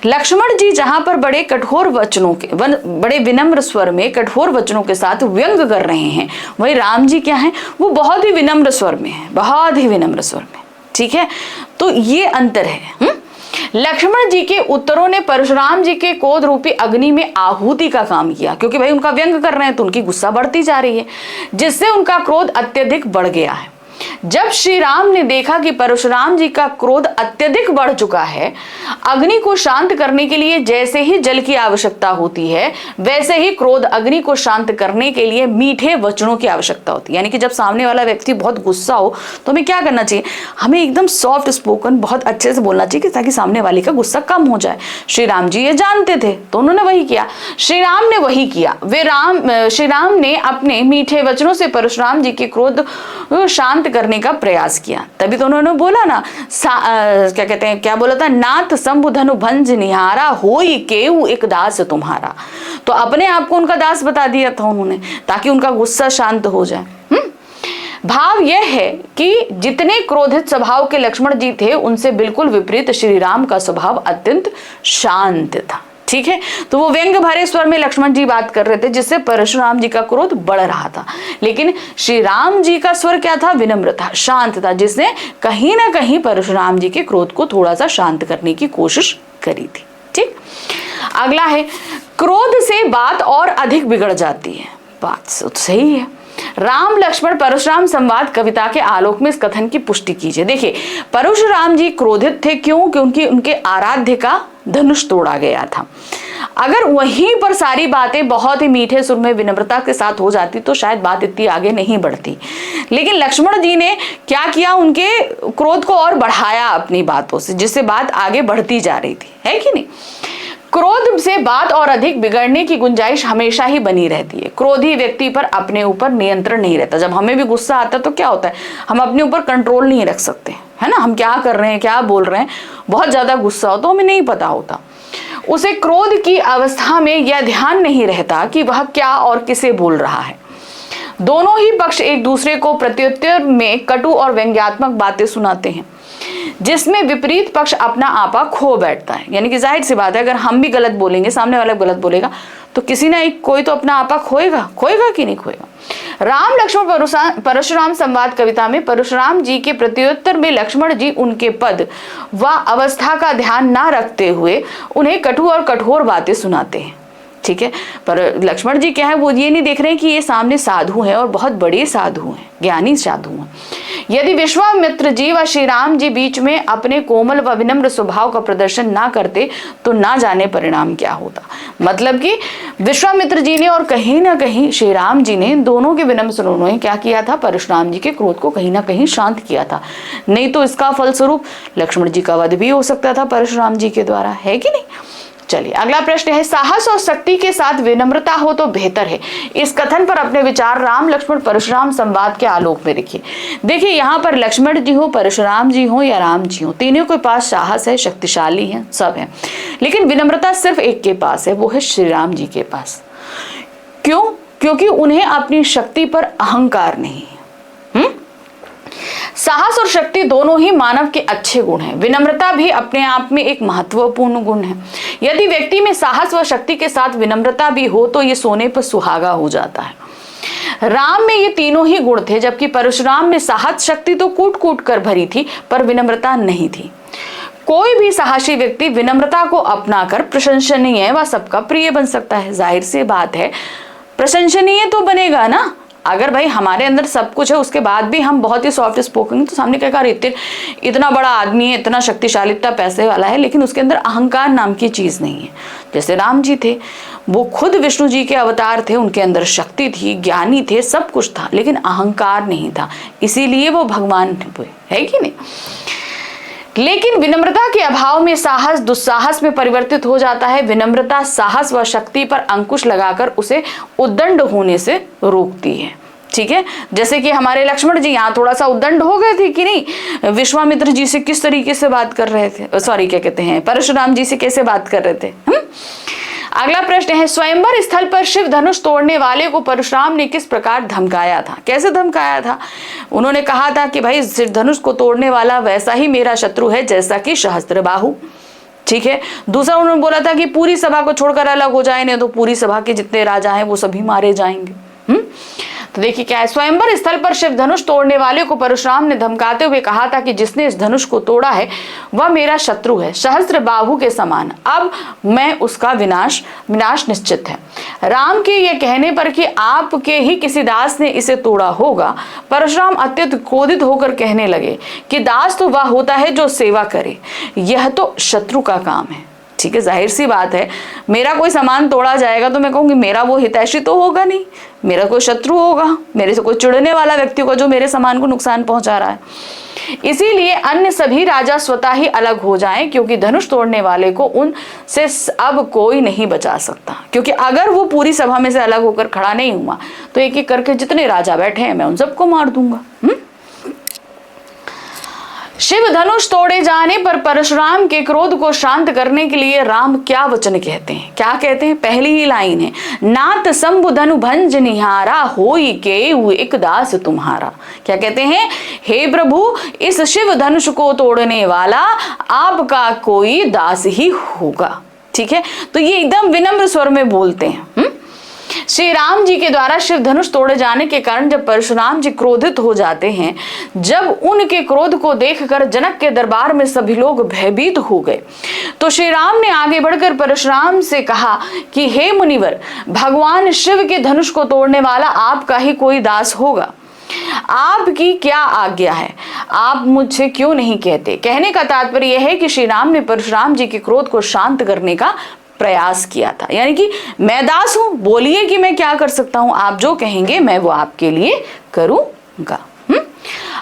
लक्ष्मण जी जहां पर बड़े कठोर वचनों के बड़े विनम्र स्वर में कठोर वचनों के साथ व्यंग कर रहे हैं, वही राम जी क्या है, वो बहुत ही विनम्र स्वर में है, बहुत ही विनम्र स्वर में। ठीक है, तो ये अंतर है। लक्ष्मण जी के उत्तरों ने परशुराम जी के क्रोध रूपी अग्नि में आहुति का काम किया, क्योंकि भाई उनका व्यंग कर रहे हैं तो उनकी गुस्सा बढ़ती जा रही है, जिससे उनका क्रोध अत्यधिक बढ़ गया है। जब श्री राम ने देखा कि परशुराम जी का क्रोध अत्यधिक बढ़ चुका है, अग्नि को शांत करने के लिए जैसे ही जल की आवश्यकता होती है, वैसे ही क्रोध अग्नि को शांत करने के लिए मीठे वचनों की आवश्यकता होती है। यानी कि जब सामने वाला व्यक्ति बहुत गुस्सा हो तो हमें क्या करना चाहिए? हमें एकदम सॉफ्ट स्पोकन बहुत अच्छे से बोलना चाहिए ताकि सामने वाले का गुस्सा कम हो जाए। श्री राम जी ये जानते थे तो उन्होंने वही किया, श्री राम ने वही किया। श्री राम ने अपने मीठे वचनों से परशुराम जी के क्रोध शांत करने करने का प्रयास किया। तभी तो उन्होंने बोला ना, क्या कहते हैं, क्या बोला था, नाथ शंभु धनु भंज निहारा होई केऊ एक दास तुम्हारा। तो अपने आप को उनका दास बता दिया था उन्होंने, ताकि उनका गुस्सा शांत हो जाए। भाव यह है कि जितने क्रोधित स्वभाव के लक्ष्मण जी थे, उनसे बिल्कुल विपरीत श्री राम का स्वभाव अत्यंत शांत था। ठीक है, तो वो व्यंग्य भरे स्वर में लक्ष्मण जी बात कर रहे थे, जिससे परशुराम जी का क्रोध बढ़ रहा था। लेकिन श्री राम जी का स्वर क्या था, विनम्र था, शांत था, जिसने कहीं ना कहीं परशुराम जी के क्रोध को थोड़ा सा शांत करने की कोशिश करी थी। ठीक, अगला है, क्रोध से बात और अधिक बिगड़ जाती है। बात सही है। राम लक्ष्मण परशुराम संवाद कविता के आलोक में इस कथन की पुष्टि कीजिए। देखिए, परशुराम जी क्रोधित थे, क्यों? क्योंकि उनके आराध्य का धनुष तोड़ा गया था। अगर वहीं पर सारी बातें बहुत ही मीठे सुर में विनम्रता के साथ हो जाती तो शायद बात इतनी आगे नहीं बढ़ती। लेकिन लक्ष्मण जी ने क्या किया, उनके क्रोध को और बढ़ाया अपनी बातों से, जिससे बात आगे बढ़ती जा रही थी, है कि नहीं। क्रोध से बात और अधिक बिगड़ने की गुंजाइश हमेशा ही बनी रहती है। क्रोधी व्यक्ति पर अपने ऊपर नियंत्रण नहीं रहता। जब हमें भी गुस्सा आता है तो क्या होता है, हम अपने ऊपर कंट्रोल नहीं रख सकते, है ना। हम क्या कर रहे हैं, क्या बोल रहे हैं, बहुत ज्यादा गुस्सा हो तो हमें नहीं पता होता। उसे क्रोध की अवस्था में यह ध्यान नहीं रहता कि वह क्या और किसे बोल रहा है। दोनों ही पक्ष एक दूसरे को प्रत्युत्तर में कटु और व्यंग्यात्मक बातें सुनाते हैं, जिसमें विपरीत पक्ष अपना आपा खो बैठता है। यानी कि जाहिर सी बात है, अगर हम भी गलत बोलेंगे, सामने वाला गलत बोलेगा, तो किसी ना कोई तो अपना आपा खोएगा कि नहीं खोएगा। राम लक्ष्मण परशुराम संवाद कविता में परशुराम जी के प्रत्युत्तर में लक्ष्मण जी उनके पद व अवस्था का ध्यान न रखते हुए उन्हें कटु और कठोर बातें सुनाते हैं। ठीक है, पर लक्ष्मण जी क्या है, वो ये नहीं देख रहे हैं कि ये सामने साधु हैं और बहुत बड़े साधु हैं, ज्ञानी साधु हैं। यदि विश्वामित्र जी व श्री राम जी बीच में अपने कोमल व विनम्र स्वभाव का प्रदर्शन ना करते तो ना जाने परिणाम क्या होता। मतलब कि विश्वामित्र जी ने और कहीं ना कहीं श्री राम जी ने, दोनों के विनम्र स्वरूप ने क्या किया था, परशुराम जी के क्रोध को कहीं ना कहीं शांत किया था। नहीं तो इसका फलस्वरूप लक्ष्मण जी का वध भी हो सकता था परशुराम जी के द्वारा, है कि नहीं। चलिए, अगला प्रश्न है, साहस और शक्ति के साथ विनम्रता हो तो बेहतर है। इस कथन पर अपने विचार राम लक्ष्मण परशुराम संवाद के आलोक में लिखिए। देखिए, यहाँ पर लक्ष्मण जी हो, परशुराम जी हो या राम जी हो, तीनों के पास साहस है, शक्तिशाली है, सब है, लेकिन विनम्रता सिर्फ एक के पास है, वो है श्री राम जी के पास। क्यों? क्योंकि उन्हें अपनी शक्ति पर अहंकार नहीं है। साहस और शक्ति दोनों ही मानव के अच्छे गुण हैं। विनम्रता भी अपने आप में एक महत्वपूर्ण गुण है। यदि व्यक्ति में साहस व शक्ति के साथ विनम्रता भी हो तो ये सोने पर सुहागा हो जाता है। राम में ये तीनों ही गुण थे, जबकि परशुराम में साहस शक्ति तो कूट कूट कर भरी थी, पर विनम्रता नहीं थी। कोई भी साहसी व्यक्ति विनम्रता को अपनाकर प्रशंसनीय व सबका प्रिय बन सकता है। जाहिर सी बात है, प्रशंसनीय तो बनेगा ना। अगर भाई हमारे अंदर सब कुछ है, उसके बाद भी हम बहुत ही सॉफ्ट स्पोकन, तो सामने क्या कहा, इतना बड़ा आदमी है, इतना शक्तिशाली, इतना पैसे वाला है, लेकिन उसके अंदर अहंकार नाम की चीज नहीं है। जैसे राम जी थे, वो खुद विष्णु जी के अवतार थे, उनके अंदर शक्ति थी, ज्ञानी थे, सब कुछ था, लेकिन अहंकार नहीं था, इसीलिए वो भगवान हुए, है कि नहीं। लेकिन विनम्रता के अभाव में साहस दुस्साहस में परिवर्तित हो जाता है। विनम्रता साहस व शक्ति पर अंकुश लगाकर उसे उद्दंड होने से रोकती है। ठीक है, जैसे कि हमारे लक्ष्मण जी यहाँ थोड़ा सा उद्दंड हो गए थे कि नहीं, विश्वामित्र जी से किस तरीके से बात कर रहे थे, सॉरी क्या कहते हैं, परशुराम जी से कैसे बात कर रहे थे। अगला प्रश्न है, स्वयंवर स्थल पर शिव धनुष तोड़ने वाले को परशुराम ने किस प्रकार धमकाया था। कैसे धमकाया था? उन्होंने कहा था कि भाई शिव धनुष को तोड़ने वाला वैसा ही मेरा शत्रु है जैसा कि सहस्त्रबाहु। ठीक है, दूसरा उन्होंने बोला था कि पूरी सभा को छोड़कर अलग हो जाए, नहीं तो पूरी सभा के जितने राजा हैं वो सभी मारे जाएंगे। तो देखिए क्या है, स्वयंवर स्थल पर शिव धनुष तोड़ने वाले को परशुराम ने धमकाते हुए कहा था कि जिसने इस धनुष को तोड़ा है वह मेरा शत्रु है, सहस्त्र बाहु के समान, अब मैं उसका विनाश निश्चित है। राम के ये कहने पर कि आपके ही किसी दास ने इसे तोड़ा होगा, परशुराम अत्यंत क्रोधित होकर कहने लगे कि दास तो वह होता है जो सेवा करे, यह तो शत्रु का काम है। ठीक है, जाहिर सी बात है, मेरा कोई सामान तोड़ा जाएगा तो मैं कहूंगी मेरा वो हितैषी तो होगा नहीं, मेरा कोई शत्रु होगा, मेरे से कोई चिढ़ने वाला व्यक्ति होगा जो मेरे सामान को नुकसान पहुंचा रहा है। इसीलिए अन्य सभी राजा स्वतः ही अलग हो जाएं, क्योंकि धनुष तोड़ने वाले को उनसे अब कोई नहीं बचा सकता। क्योंकि अगर वो पूरी सभा में से अलग होकर खड़ा नहीं हुआ तो एक एक करके जितने राजा बैठे हैं मैं उन सबको मार दूंगा। शिव धनुष तोड़े जाने पर परशुराम के क्रोध को शांत करने के लिए राम क्या वचन कहते हैं? क्या कहते हैं? पहली ही लाइन है, नाथ शंभु धनु भंज निहारा होई के एक दास तुम्हारा। क्या कहते हैं? हे प्रभु, इस शिव धनुष को तोड़ने वाला आपका कोई दास ही होगा। ठीक है, तो ये एकदम विनम्र स्वर में बोलते हैं। श्री राम जी के द्वारा शिव धनुष तोड़े जाने के कारण जब परशुराम जी क्रोधित हो जाते हैं, जब उनके क्रोध को देखकर जनक के दरबार में सभी लोग भयभीत हो गए, तो श्री राम ने आगे बढ़कर परशुराम से कहा कि हे मुनिवर, भगवान शिव के धनुष को तोड़ने वाला आपका ही कोई दास होगा। आपकी क्या आज्ञा है? आप मुझसे क्यों नहीं कहते? कहने का तात्पर्य यह है कि श्री राम ने परशुराम जी के क्रोध को शांत करने का प्रयास किया था, यानी कि मैं दास हूं, बोलिए कि मैं क्या कर सकता हूं, आप जो कहेंगे मैं वो आपके लिए करूंगा।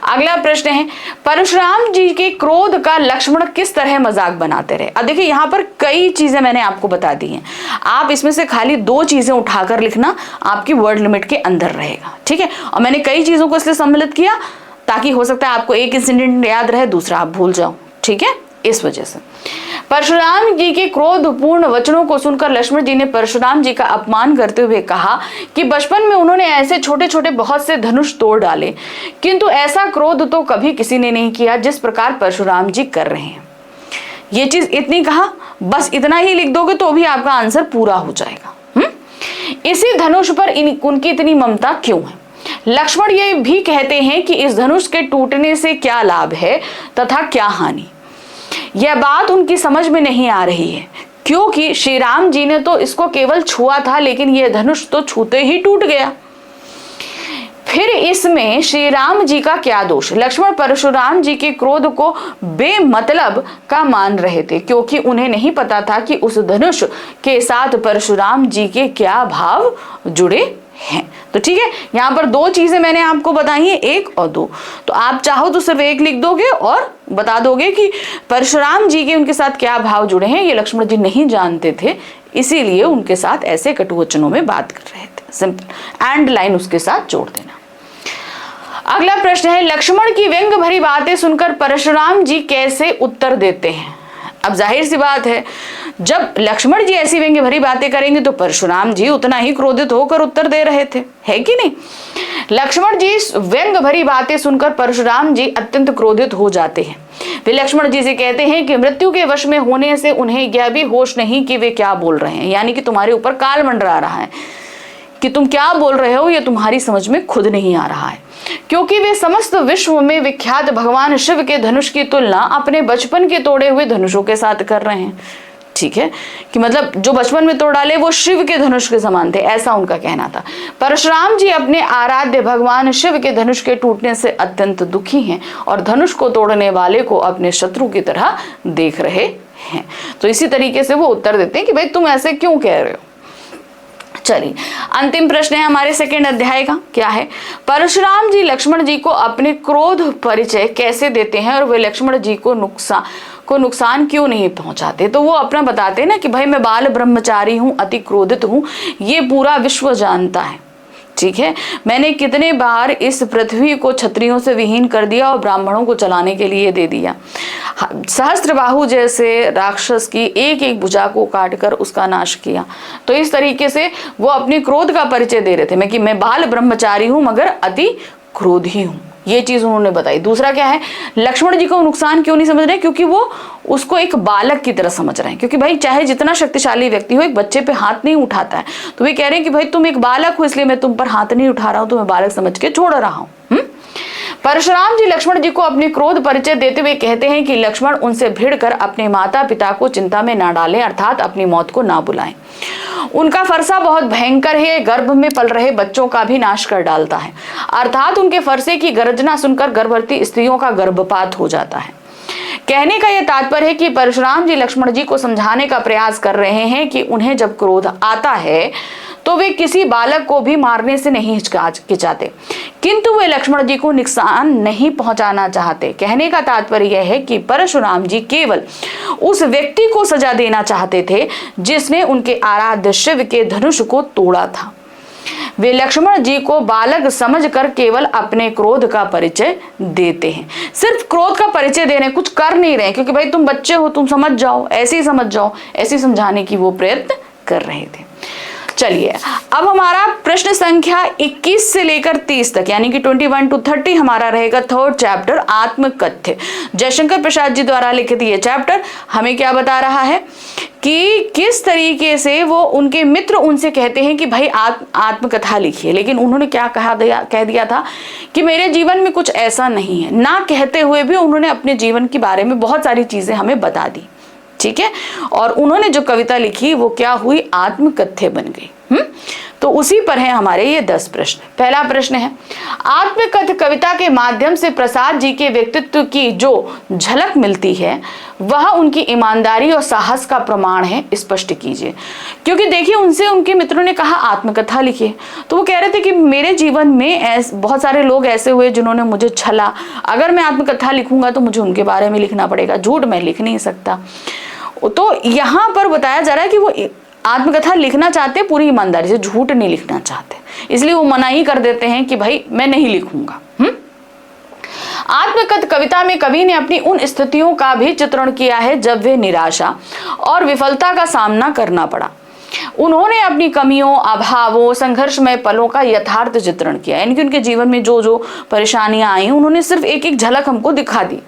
अगला प्रश्न है, परशुराम जी के क्रोध का लक्ष्मण किस तरह मजाक बनाते रहे? अब देखिए, यहाँ पर कई चीजें मैंने आपको बता दी हैं, आप इसमें से खाली 2 चीजें उठाकर लिखना, आपकी वर्ड लिमिट के अंदर रहेगा। ठीक है, और मैंने कई चीजों को इसलिए सम्मिलित किया ताकि हो सकता है आपको एक इंसिडेंट याद रहे, दूसरा आप भूल जाओ। ठीक है, इस वजह से परशुराम जी के क्रोधपूर्ण वचनों को सुनकर लक्ष्मण जी ने परशुराम जी का अपमान करते हुए कहा कि बचपन में उन्होंने ऐसे छोटे छोटे बहुत से धनुष तोड़ डाले, किंतु ऐसा क्रोध तो कभी किसी ने नहीं किया जिस प्रकार परशुराम जी कर रहे हैं। ये चीज इतनी कहा, बस इतना ही लिख दोगे तो भी आपका आंसर पूरा हो जाएगा। इसी धनुष पर उनकी इतनी ममता क्यों है? लक्ष्मण ये भी कहते हैं कि इस धनुष के टूटने से क्या लाभ है तथा क्या हानि। यह बात उनकी समझ में नहीं आ रही है, क्योंकि श्री राम जी ने तो इसको केवल छुआ था, लेकिन यह धनुष तो छूते ही टूट गया। फिर इसमें श्री राम जी का क्या दोष? लक्ष्मण परशुराम जी के क्रोध को बेमतलब का मान रहे थे, क्योंकि उन्हें नहीं पता था कि उस धनुष के साथ परशुराम जी के क्या भाव जुड़े हैं। तो ठीक है, यहाँ पर 2 चीजें मैंने आपको बताई हैं, 1 और 2। तो आप चाहो तो सिर्फ 1 लिख दोगे और बता दोगे कि परशुराम जी के उनके साथ क्या भाव जुड़े हैं। ये लक्ष्मण जी नहीं जानते थे, इसीलिए उनके साथ ऐसे कटु वचनों में बात कर रहे थे। सिंपल एंड लाइन उसके साथ जोड़ देना। अगला प्रश्न है, लक्ष्मण की व्यंग भरी बातें सुनकर परशुराम जी कैसे उत्तर देते हैं? अब जाहिर सी बात है, जब लक्ष्मण जी ऐसी व्यंग्य भरी बातें करेंगे तो परशुराम जी उतना ही क्रोधित होकर उत्तर दे रहे थे, है कि नहीं? लक्ष्मण जी व्यंग्य भरी बातें सुनकर परशुराम जी अत्यंत क्रोधित हो जाते हैं। वे लक्ष्मण जी से कहते हैं कि मृत्यु के वश में होने से उन्हें यह भी होश नहीं कि वे क्या बोल रहे हैं, यानी कि तुम्हारे ऊपर काल मंडरा रहा है कि तुम क्या बोल रहे हो, ये तुम्हारी समझ में खुद नहीं आ रहा है, क्योंकि वे समस्त विश्व में विख्यात भगवान शिव के धनुष की तुलना अपने बचपन के तोड़े हुए धनुषों के साथ कर रहे हैं। ठीक है, कि मतलब जो बचपन में तोड़ डाले वो शिव के धनुष के समान थे, ऐसा उनका कहना था। परशुराम जी अपने आराध्य भगवान शिव के धनुष के टूटने से अत्यंत दुखी हैं और धनुष को तोड़ने वाले को अपने शत्रु की तरह देख रहे हैं। तो इसी तरीके से वो उत्तर देते हैं कि भाई तुम ऐसे क्यों कह रहे हो। चलिए, अंतिम प्रश्न है हमारे 2nd अध्याय का। क्या है? परशुराम जी लक्ष्मण जी को अपने क्रोध परिचय कैसे देते हैं और वे लक्ष्मण जी को नुकसान क्यों नहीं पहुंचाते? तो वो अपना बताते हैं ना कि भाई मैं बाल ब्रह्मचारी हूं, अति क्रोधित हूं, ये पूरा विश्व जानता है। ठीक है, मैंने कितने बार इस पृथ्वी को क्षत्रियों से विहीन कर दिया और ब्राह्मणों को चलाने के लिए दे दिया। सहस्त्रबाहु जैसे राक्षस की एक एक भुजा को काटकर उसका नाश किया। तो इस तरीके से वो अपने क्रोध का परिचय दे रहे थे, मैं बाल ब्रह्मचारी हूं मगर अति क्रोधी हूं, ये चीज उन्होंने बताई। दूसरा क्या है, लक्ष्मण जी को नुकसान क्यों नहीं समझ रहे? क्योंकि वो उसको एक बालक की तरह समझ रहे हैं, क्योंकि भाई चाहे जितना शक्तिशाली व्यक्ति हो एक बच्चे पे हाथ नहीं उठाता है। तो वे कह रहे हैं कि भाई तुम एक बालक हो, इसलिए मैं तुम पर हाथ नहीं उठा रहा हूं, तुम्हें बालक समझ के छोड़ रहा हूं। परशुराम जी लक्ष्मण जी को अपने क्रोध परिचय देते हुए कहते हैं कि लक्ष्मण उनसे भिड़कर अपने माता पिता को चिंता में ना डालें, अर्थात अपनी मौत को ना बुलाएं। उनका फरसा बहुत भयंकर है, गर्भ में पल रहे बच्चों का भी नाश कर डालता है, अर्थात उनके फरसे की गर्जना सुनकर गर्भवती स्त्रियों का गर्भपात हो जाता है। कहने का यह तात्पर्य है कि परशुराम जी लक्ष्मण जी को समझाने का प्रयास कर रहे हैं कि उन्हें जब क्रोध आता है तो वे किसी बालक को भी मारने से नहीं हिचकिचाते, किंतु वे लक्ष्मण जी को नुकसान नहीं पहुंचाना चाहते। कहने का तात्पर्य यह है कि परशुराम जी केवल उस व्यक्ति को सजा देना चाहते थे जिसने उनके आराध्य शिव के धनुष को तोड़ा था। वे लक्ष्मण जी को बालक समझकर केवल अपने क्रोध का परिचय देते हैं। सिर्फ क्रोध का परिचय दे रहे हैं, कुछ कर नहीं रहे, क्योंकि भाई तुम बच्चे हो, तुम समझ जाओ, ऐसे ही समझ जाओ, ऐसे समझाने की वो प्रयत्न कर रहे थे। चलिए अब हमारा प्रश्न संख्या 21 से लेकर 30 तक यानी कि 21 to 30 हमारा रहेगा थर्ड चैप्टर आत्मकथ्य। जयशंकर प्रसाद जी द्वारा लिखित ये चैप्टर हमें क्या बता रहा है कि किस तरीके से वो उनके मित्र उनसे कहते हैं कि भाई आत्मकथा लिखिए, लेकिन उन्होंने क्या कह दिया था कि मेरे जीवन में कुछ ऐसा नहीं है। ना कहते हुए भी उन्होंने अपने जीवन के बारे में बहुत सारी चीजें हमें बता दी, ठीक है। और उन्होंने जो कविता लिखी वो क्या हुई, आत्मकथ्य बन गई। तो उसी पर है हमारे ये 10 प्रश्न। पहला प्रश्न है, आत्मकथ्य कविता के माध्यम से प्रसाद जी के व्यक्तित्व की जो झलक मिलती है वह उनकी ईमानदारी और साहस का प्रमाण है, स्पष्ट कीजिए। क्योंकि देखिए उनसे उनके मित्रों ने कहा आत्मकथा लिखिए, तो वो कह रहे थे कि मेरे जीवन में बहुत सारे लोग ऐसे हुए जिन्होंने मुझे छला, अगर मैं आत्मकथा लिखूंगा तो मुझे उनके बारे में लिखना पड़ेगा, झूठ मैं लिख नहीं सकता। तो यहाँ पर बताया जा रहा है कि वो आत्मकथा लिखना चाहते पूरी ईमानदारी से, झूठ नहीं लिखना चाहते, इसलिए वो मना ही कर देते हैं कि भाई मैं नहीं लिखूंगा। आत्मकथ्य कविता में कवि ने अपनी उन स्थितियों का भी चित्रण किया है जब वे निराशा और विफलता का सामना करना पड़ा। उन्होंने अपनी कमियों, अभावों, संघर्षमय पलों का यथार्थ चित्रण किया, यानी कि उनके जीवन में जो जो परेशानियां आई उन्होंने सिर्फ एक एक झलक हमको दिखा दी,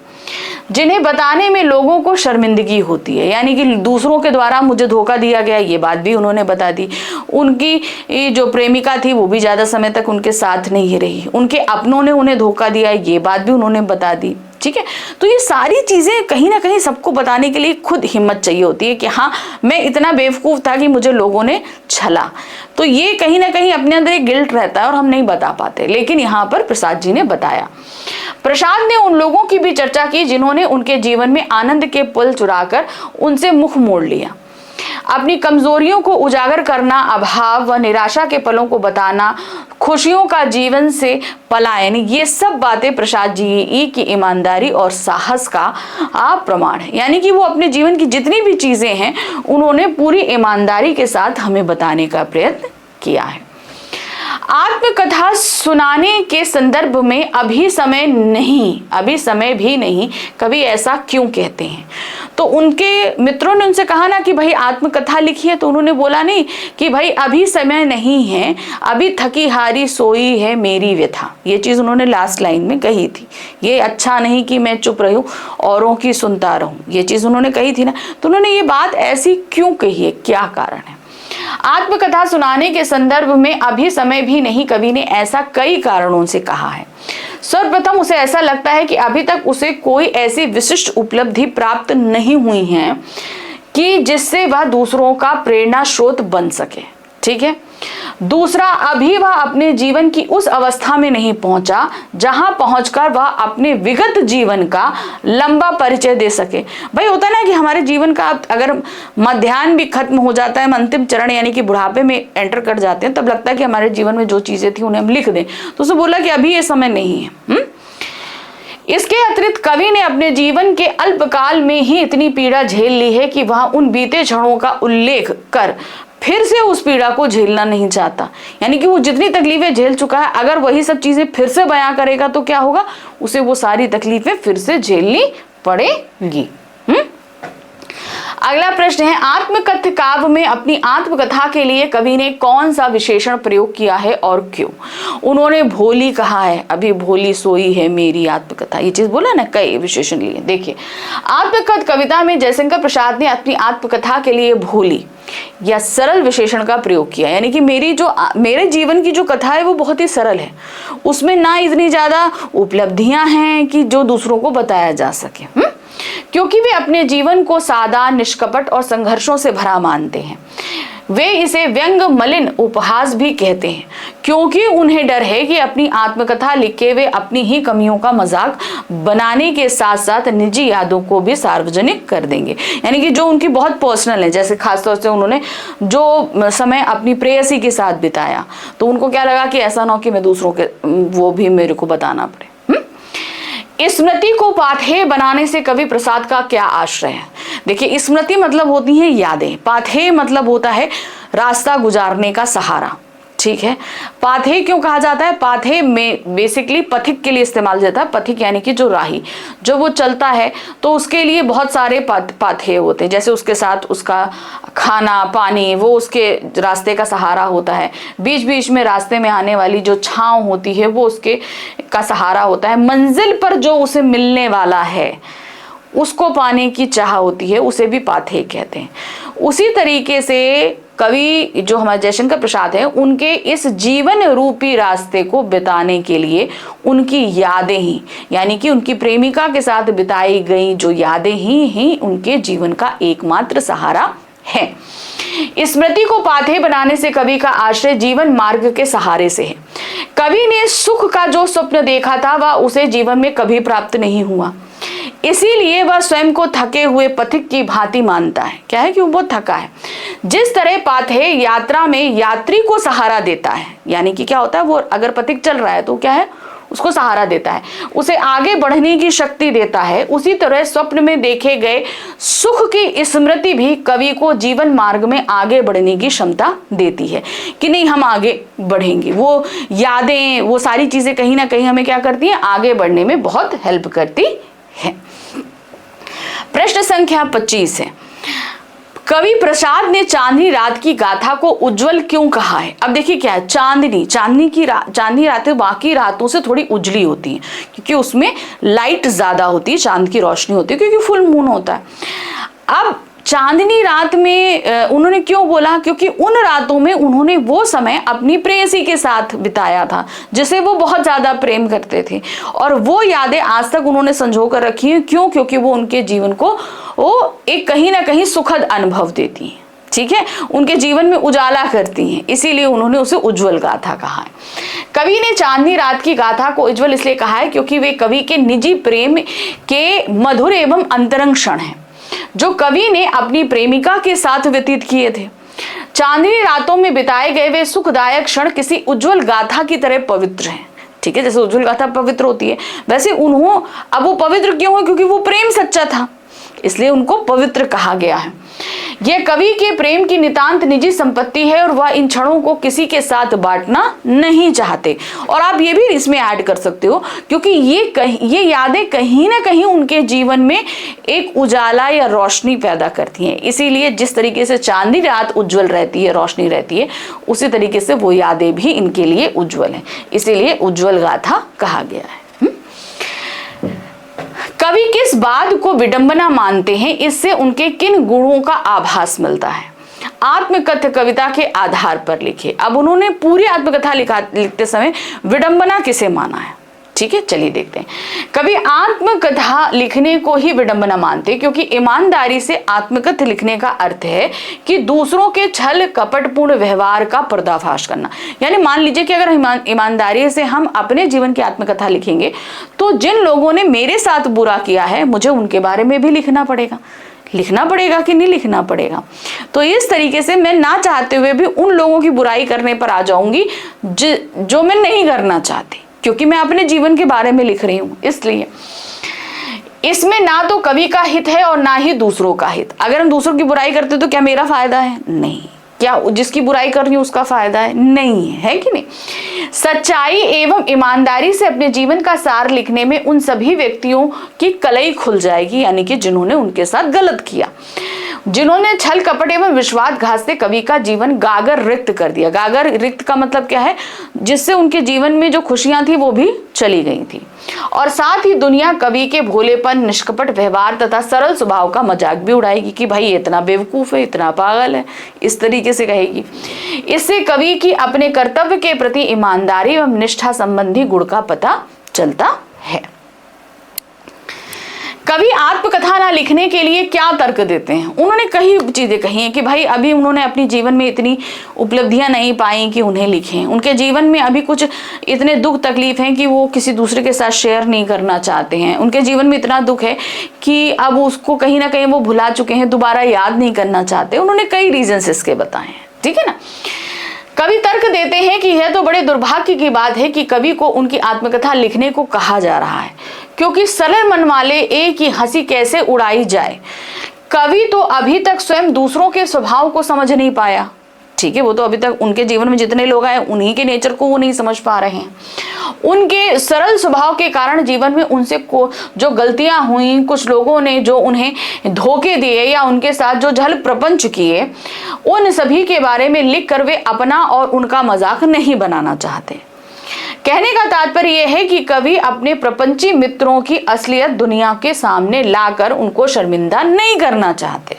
जिन्हें बताने में लोगों को शर्मिंदगी होती है। यानी कि दूसरों के द्वारा मुझे धोखा दिया गया, ये बात भी उन्होंने बता दी। उनकी जो प्रेमिका थी वो भी ज्यादा समय तक उनके साथ नहीं रही, उनके अपनों ने उन्हें धोखा दिया, ये बात भी उन्होंने बता दी, ठीक है। तो ये सारी चीजें कहीं ना कहीं सबको बताने के लिए खुद हिम्मत चाहिए होती है कि हाँ मैं इतना बेवकूफ था कि मुझे लोगों ने छला। तो ये कहीं ना कहीं अपने अंदर एक गिल्ट रहता है और हम नहीं बता पाते, लेकिन यहाँ पर प्रसाद जी ने बताया। प्रसाद ने उन लोगों की भी चर्चा की जिन्होंने उनके जीवन में आनंद के पल चुराकर उनसे मुख मोड़ लिया। अपनी कमजोरियों को उजागर करना, अभाव व निराशा के पलों को बताना, खुशियों का जीवन से पलायन, ये सब बातें प्रसाद जी की ईमानदारी और साहस का प्रमाण है। यानी कि वो अपने जीवन की जितनी भी चीजें हैं उन्होंने पूरी ईमानदारी के साथ हमें बताने का प्रयत्न किया है। आत्मकथा सुनाने के संदर्भ में अभी समय भी नहीं, कभी ऐसा क्यों कहते हैं? तो उनके मित्रों ने उनसे कहा ना कि भाई आत्मकथा लिखिए, तो उन्होंने बोला नहीं कि भाई अभी समय नहीं है, अभी थकी हारी सोई है मेरी व्यथा। ये चीज उन्होंने लास्ट लाइन में कही थी, ये अच्छा नहीं कि मैं चुप रहूं औरों की सुनता रहूं, ये चीज उन्होंने कही थी ना। तो उन्होंने ये बात ऐसी क्यों कही है, क्या कारण है? आत्मकथा सुनाने के संदर्भ में अभी समय भी नहीं, कवि ने ऐसा कई कारणों से कहा है। सर्वप्रथम उसे ऐसा लगता है कि अभी तक उसे कोई ऐसी विशिष्ट उपलब्धि प्राप्त नहीं हुई है कि जिससे वह दूसरों का प्रेरणा स्रोत बन सके, ठीक है। दूसरा, अभी वह अपने जीवन की उस अवस्था में नहीं पहुंचा जहां पहुंचकर वह अपने विगत जीवन का लंबा परिचय दे सके। भाई होता है ना कि हमारे जीवन का अगर मध्याह्न भी खत्म हो जाता है, हम अंतिम चरण यानी कि बुढ़ापे में एंटर कर जाते हैं, तब लगता है कि हमारे जीवन में जो चीजें थी उन्हें हम लिख दें। तो उसने बोला कि अभी ये समय नहीं है। इसके अतिरिक्त कवि ने अपने जीवन के अल्पकाल में ही इतनी पीड़ा झेल ली है कि वह उन बीते क्षणों का उल्लेख कर फिर से उस पीड़ा को झेलना नहीं चाहता। यानी कि वो जितनी तकलीफें झेल चुका है, अगर वही सब चीजें फिर से बयां करेगा तो क्या होगा, उसे वो सारी तकलीफें फिर से झेलनी पड़ेगी। अगला प्रश्न है, आत्मकथ्य काव्य में अपनी आत्मकथा के लिए कवि ने कौन सा विशेषण प्रयोग किया है और क्यों? उन्होंने भोली कहा है, अभी भोली सोई है मेरी आत्मकथा, ये चीज बोला ना, कई विशेषण लिए। देखिए आत्मकथ्य कविता में जयशंकर प्रसाद ने अपनी आत्मकथा के लिए भोली या सरल विशेषण का प्रयोग किया। यानी कि मेरे जीवन की जो कथा है वो बहुत ही सरल है, उसमें ना इतनी ज्यादा उपलब्धियां हैं कि जो दूसरों को बताया जा सके। क्योंकि वे अपने जीवन को सादा, निष्कपट और संघर्षों से भरा मानते हैं। वे इसे व्यंग, मलिन उपहास भी कहते हैं, क्योंकि उन्हें डर है कि अपनी आत्मकथा लिख के वे अपनी ही कमियों का मजाक बनाने के साथ साथ निजी यादों को भी सार्वजनिक कर देंगे। यानी कि जो उनकी बहुत पर्सनल है, जैसे खासतौर से उन्होंने जो समय अपनी प्रेयसी के साथ बिताया, तो उनको क्या लगा कि ऐसा ना हो कि मैं दूसरों के वो भी मेरे को बताना पड़े। स्मृति को पाथेय बनाने से कवि प्रसाद का क्या आश्रय है? देखिए स्मृति मतलब होती है यादें, पाथेय मतलब होता है रास्ता गुजारने का सहारा, ठीक है। पाथेय क्यों कहा जाता है? पाथेय में बेसिकली पथिक के लिए इस्तेमाल जाता है। पथिक यानी कि जो राही, जो वो चलता है तो उसके लिए बहुत सारे पाथेय होते हैं, जैसे उसके साथ उसका खाना पानी वो उसके रास्ते का सहारा होता है, बीच बीच में रास्ते में आने वाली जो छांव होती है वो उसके का सहारा होता है, मंजिल पर जो उसे मिलने वाला है उसको पाने की चाह होती है, उसे भी पाथेय कहते हैं। उसी तरीके से कवि जो हमारे जयशंकर प्रसाद हैं, उनके इस जीवन रूपी रास्ते को बिताने के लिए उनकी यादें ही, यानी कि उनकी प्रेमिका के साथ बिताई गई जो यादें ही उनके जीवन का एकमात्र सहारा है। स्मृति को पाथेय बनाने से कवि का आश्रय जीवन मार्ग के सहारे से है। कवि ने सुख का जो स्वप्न देखा था वह उसे जीवन में कभी प्राप्त नहीं हुआ, इसीलिए वह स्वयं को थके हुए पथिक की भांति मानता है। क्या है कि वो बहुत थका है। जिस तरह पाथेय यात्रा में यात्री को सहारा देता है, यानी कि क्या होता है, वो अगर पथिक चल रहा है तो क्या है, उसको सहारा देता है, उसे आगे बढ़ने की शक्ति देता है, उसी तरह स्वप्न में देखे गए सुख की स्मृति भी कवि को जीवन मार्ग में आगे बढ़ने की क्षमता देती है कि नहीं हम आगे बढ़ेंगे। वो यादें वो सारी चीजें कहीं ना कहीं हमें क्या करती हैं, आगे बढ़ने में बहुत हेल्प करती है। प्रश्न संख्या 25 है, कवि प्रसाद ने चांदनी रात की गाथा को उज्जवल क्यों कहा है? अब देखिए क्या है, चांदनी रातें बाकी रातों से थोड़ी उजली होती हैं क्योंकि उसमें लाइट ज्यादा होती है, चांद की रोशनी होती है क्योंकि फुल मून होता है। अब चांदनी रात में उन्होंने क्यों बोला? क्योंकि उन रातों में उन्होंने वो समय अपनी प्रेयसी के साथ बिताया था जिसे वो बहुत ज्यादा प्रेम करते थे, और वो यादें आज तक उन्होंने संजो कर रखी हैं। क्यों? क्योंकि वो उनके जीवन को वो एक कहीं ना कहीं सुखद अनुभव देती हैं, ठीक है, उनके जीवन में उजाला करती हैं, इसीलिए उन्होंने उसे उज्जवल गाथा कहा है। कवि ने चांदनी रात की गाथा को उज्जवल इसलिए कहा है क्योंकि वे कवि के निजी प्रेम के मधुर एवं अंतरंग क्षण हैं जो कवि ने अपनी प्रेमिका के साथ व्यतीत किए थे। चांदनी रातों में बिताए गए वे सुखदायक क्षण किसी उज्जवल गाथा की तरह पवित्र हैं, ठीक है, जैसे उज्जवल गाथा पवित्र होती है वैसे अब वो पवित्र क्यों है? क्योंकि वो प्रेम सच्चा था, इसलिए उनको पवित्र कहा गया है। यह कवि के प्रेम की नितांत निजी संपत्ति है और वह इन क्षणों को किसी के साथ बांटना नहीं चाहते। और आप ये भी इसमें ऐड कर सकते हो क्योंकि ये यादें कहीं ना कहीं उनके जीवन में एक उजाला या रोशनी पैदा करती हैं, इसीलिए जिस तरीके से चांदनी रात उज्जवल रहती है, रोशनी रहती है, उसी तरीके से वो यादें भी इनके लिए उज्जवल हैं, इसीलिए उज्जवल गाथा कहा गया है। कवि किस बात को विडंबना मानते हैं, इससे उनके किन गुणों का आभास मिलता है? आत्मकथा कविता के आधार पर लिखे। अब उन्होंने पूरी आत्मकथा लिखते समय विडंबना किसे माना है? ठीक है, चलिए देखते हैं। कवि आत्मकथा लिखने को ही विडंबना मानते हैं क्योंकि ईमानदारी से आत्मकथा लिखने का अर्थ है कि दूसरों के छल कपटपूर्ण व्यवहार का पर्दाफाश करना। यानी मान लीजिए कि अगर ईमानदारी से हम अपने जीवन की आत्मकथा लिखेंगे तो जिन लोगों ने मेरे साथ बुरा किया है मुझे उनके बारे में भी लिखना पड़ेगा कि नहीं लिखना पड़ेगा। तो इस तरीके से मैं ना चाहते हुए भी उन लोगों की बुराई करने पर आ जाऊंगी जो मैं नहीं करना चाहती, क्योंकि मैं अपने जीवन के बारे में लिख रही हूं। इसलिए इसमें ना तो कवि का हित है और ना ही दूसरों का हित। अगर हम दूसरों की बुराई करते तो क्या मेरा फायदा है? नहीं। क्या जिसकी बुराई कर रही हूं उसका फायदा है? नहीं है कि नहीं? सच्चाई एवं ईमानदारी से अपने जीवन का सार लिखने में उन सभी व्यक्तियों की कलई खुल जाएगी, यानी कि जिन्होंने उनके साथ गलत किया, जिन्होंने छल कपट एवं विश्वासघात से कवि का जीवन गागर रिक्त कर दिया। गागर रिक्त का मतलब क्या है? जिससे उनके जीवन में जो खुशियां थी वो भी चली गई थी, और साथ ही दुनिया कवि के भोलेपन, निष्कपट व्यवहार तथा सरल स्वभाव का मजाक भी उड़ाएगी कि भाई इतना बेवकूफ है, इतना पागल है, इस तरीके से कहेगी। इससे कवि की अपने कर्तव्य के प्रति ईमानदारी एवं निष्ठा संबंधी गुण का पता चलता है। कवि आत्मकथा ना लिखने के लिए क्या तर्क देते हैं? उन्होंने कई चीजें कही हैं कि भाई अभी उन्होंने अपनी जीवन में इतनी उपलब्धियां नहीं पाई कि उन्हें लिखें। उनके जीवन में अभी कुछ इतने दुख तकलीफ हैं कि वो किसी दूसरे के साथ शेयर नहीं करना चाहते हैं। उनके जीवन में इतना दुख है कि अब उसको कहीं ना कहीं वो भुला चुके हैं, दोबारा याद नहीं करना चाहते। उन्होंने कई रीजंस इसके बताए हैं, ठीक है ना। कवि तर्क देते हैं कि यह तो बड़े दुर्भाग्य की बात है कि कवि को उनकी आत्मकथा लिखने को कहा जा रहा है, क्योंकि सरल मन वाले एक ही हंसी कैसे उड़ाई जाए। कवि तो अभी तक स्वयं दूसरों के स्वभाव को समझ नहीं पाया, ठीक है, वो तो अभी तक उनके जीवन में जितने लोग आए उन्हीं के नेचर को वो नहीं समझ पा रहे हैं। उनके सरल स्वभाव के कारण जीवन में उनसे जो गलतियां हुई, कुछ लोगों ने जो उन्हें धोखे दिए या उनके साथ जो छल प्रपंच किए, उन सभी के बारे में लिख कर वे अपना और उनका मजाक नहीं बनाना चाहते। कहने का तात्पर्य यह है कि कवि अपने प्रपंची मित्रों की असलियत दुनिया के सामने लाकर उनको शर्मिंदा नहीं करना चाहते,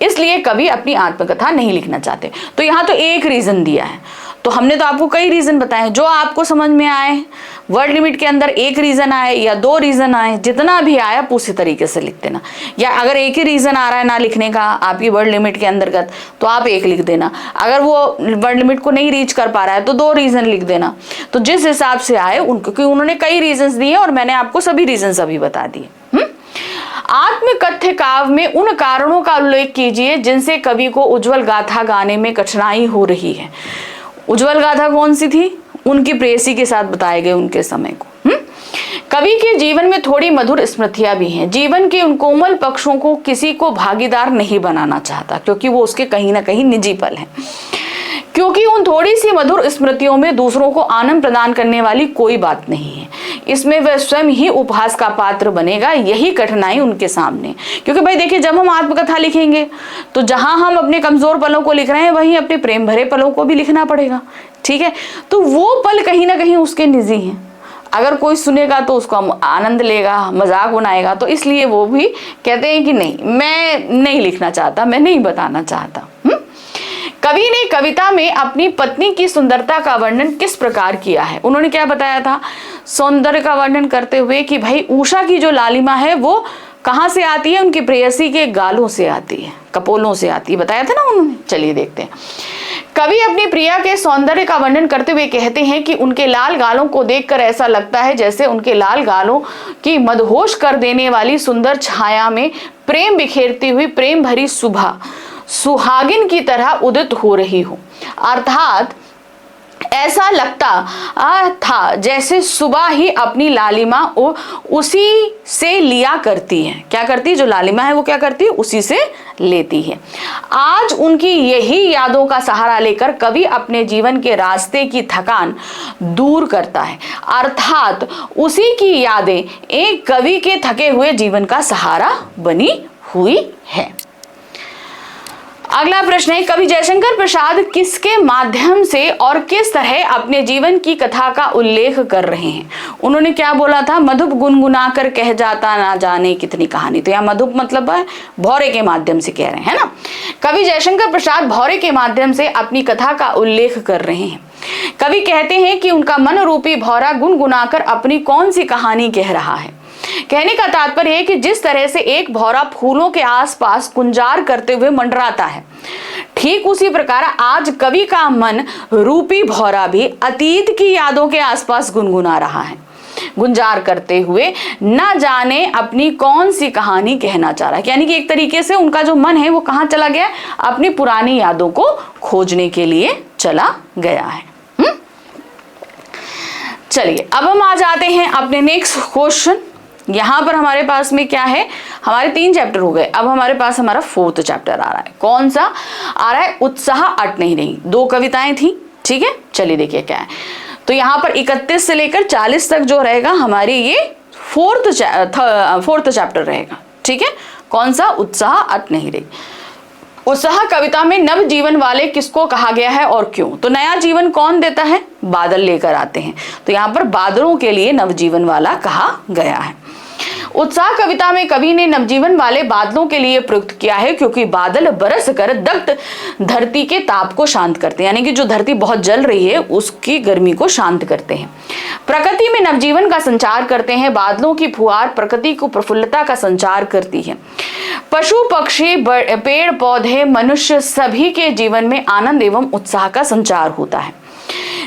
इसलिए कवि अपनी आत्मकथा नहीं लिखना चाहते। तो यहाँ तो एक रीजन दिया है, तो हमने तो आपको कई रीजन बताए जो आपको समझ में आए। वर्ड लिमिट के अंदर एक रीजन आए या दो रीजन आए, जितना भी आया आप उसी तरीके से लिख देना। या अगर एक ही रीजन आ रहा है ना लिखने का आपकी वर्ड लिमिट के अंतर्गत, तो आप एक लिख देना। अगर वो वर्ड लिमिट को नहीं रीच कर पा रहा है तो दो रीजन लिख देना। तो जिस हिसाब से आए उनको, क्योंकि उन्होंने कई रीजन दिए और मैंने आपको सभी रीजन अभी बता दिए। आत्मकथ्य काव्य में उन कारणों का उल्लेख कीजिए जिनसे कवि को उज्जवल गाथा गाने में कठिनाई हो रही है। उज्जवल गाथा कौन सी थी? उनकी प्रेयसी के साथ बताए गए उनके समय को। कवि के जीवन में थोड़ी मधुर स्मृतियां भी हैं। जीवन के उन कोमल पक्षों को किसी को भागीदार नहीं बनाना चाहता, क्योंकि वो उसके कहीं ना कहीं निजी पल हैं। क्योंकि उन थोड़ी सी मधुर स्मृतियों में दूसरों को आनंद प्रदान करने वाली कोई बात नहीं है। इसमें वह स्वयं ही उपहास का पात्र बनेगा, यही कठिनाई उनके सामने। क्योंकि भाई देखिए, जब हम आत्मकथा लिखेंगे तो जहां हम अपने कमजोर पलों को लिख रहे हैं वहीं अपने प्रेम भरे पलों को भी लिखना पड़ेगा। ठीक है, तो वो पल कहीं ना कहीं उसके निजी हैं। अगर कोई सुनेगा तो उसको आनंद लेगा, मजाक बनाएगा, तो इसलिए वो भी कहते हैं कि नहीं, मैं नहीं लिखना चाहता, मैं नहीं बताना चाहता। कवि ने कविता में अपनी पत्नी की सुंदरता का वर्णन किस प्रकार किया है? उन्होंने क्या बताया था सौंदर्य का वर्णन करते हुए कि भाई उषा की जो लालिमा है वो कहां से आती है? उनकी प्रेयसी के गालों से आती है, कपोलों से आती है, बताया था ना उन्होंने। चलिए देखते हैं। कवि अपनी प्रिया के सौंदर्य का वर्णन करते हुए कहते हैं कि उनके लाल गालों को देखकर ऐसा लगता है जैसे उनके लाल गालों की मदहोश कर देने वाली सुंदर छाया में प्रेम बिखेरती हुई प्रेम भरी सुबह सुहागिन की तरह उदित हो रही हो। अर्थात ऐसा लगता था जैसे सुबह ही अपनी लालिमा उसी से लिया करती है। क्या करती है? जो लालिमा है वो क्या करती है? उसी से लेती है। आज उनकी यही यादों का सहारा लेकर कवि अपने जीवन के रास्ते की थकान दूर करता है। अर्थात उसी की यादें एक कवि के थके हुए जीवन का सहारा बनी हुई है। अगला प्रश्न है, कवि जयशंकर प्रसाद किसके माध्यम से और किस तरह अपने जीवन की कथा का उल्लेख कर रहे हैं? उन्होंने क्या बोला था? मधुप गुनगुना कर कह जाता ना जाने कितनी कहानी। तो यहाँ मधुप मतलब है भौरे के माध्यम से कह रहे हैं ना। कवि जयशंकर प्रसाद भौरे के माध्यम से अपनी कथा का उल्लेख कर रहे हैं। कवि कहते हैं कि उनका मन रूपी भौरा गुनगुनाकर अपनी कौन सी कहानी कह रहा है। कहने का तात्पर्य है कि जिस तरह से एक भौरा फूलों के आसपास गुंजार करते हुए मंडराता है, ठीक उसी प्रकार आज कवि का मन रूपी भौरा भी अतीत की यादों के आसपास गुनगुना रहा है, गुंजार करते हुए न जाने अपनी कौन सी कहानी कहना चाह रहा है। यानी कि एक तरीके से उनका जो मन है वो कहां चला गया? अपनी पुरानी यादों को खोजने के लिए चला गया है। चलिए अब हम आ जाते हैं अपने नेक्स्ट क्वेश्चन। यहां पर हमारे पास में क्या है? हमारे 3 चैप्टर हो गए, अब हमारे पास हमारा 4th चैप्टर आ रहा है। कौन सा आ रहा है? उत्साह अट नहीं रही। 2 कविताएं थी, ठीक है। चलिए देखिए क्या है। तो यहाँ पर 31 से लेकर 40 तक जो रहेगा हमारी ये 4th चैप्टर रहेगा, ठीक है। कौन सा? उत्साह अट नहीं रही। उत्साह कविता में नव जीवन वाले किसको कहा गया है और क्यों? तो नया जीवन कौन देता है? बादल लेकर आते हैं। तो यहाँ पर बादलों के लिए नवजीवन वाला कहा गया है। उत्साह कविता में कवि ने नवजीवन वाले बादलों के लिए प्रयुक्त किया है, क्योंकि बादल बरस कर दग्ध धरती के ताप को शांत करते हैं, यानी कि जो धरती बहुत जल रही है उसकी गर्मी को शांत करते हैं, प्रकृति में नवजीवन का संचार करते हैं। बादलों की फुहार प्रकृति को प्रफुल्लता का संचार करती है। पशु पक्षी पेड़ पौधे मनुष्य सभी के जीवन में आनंद एवं उत्साह का संचार होता है।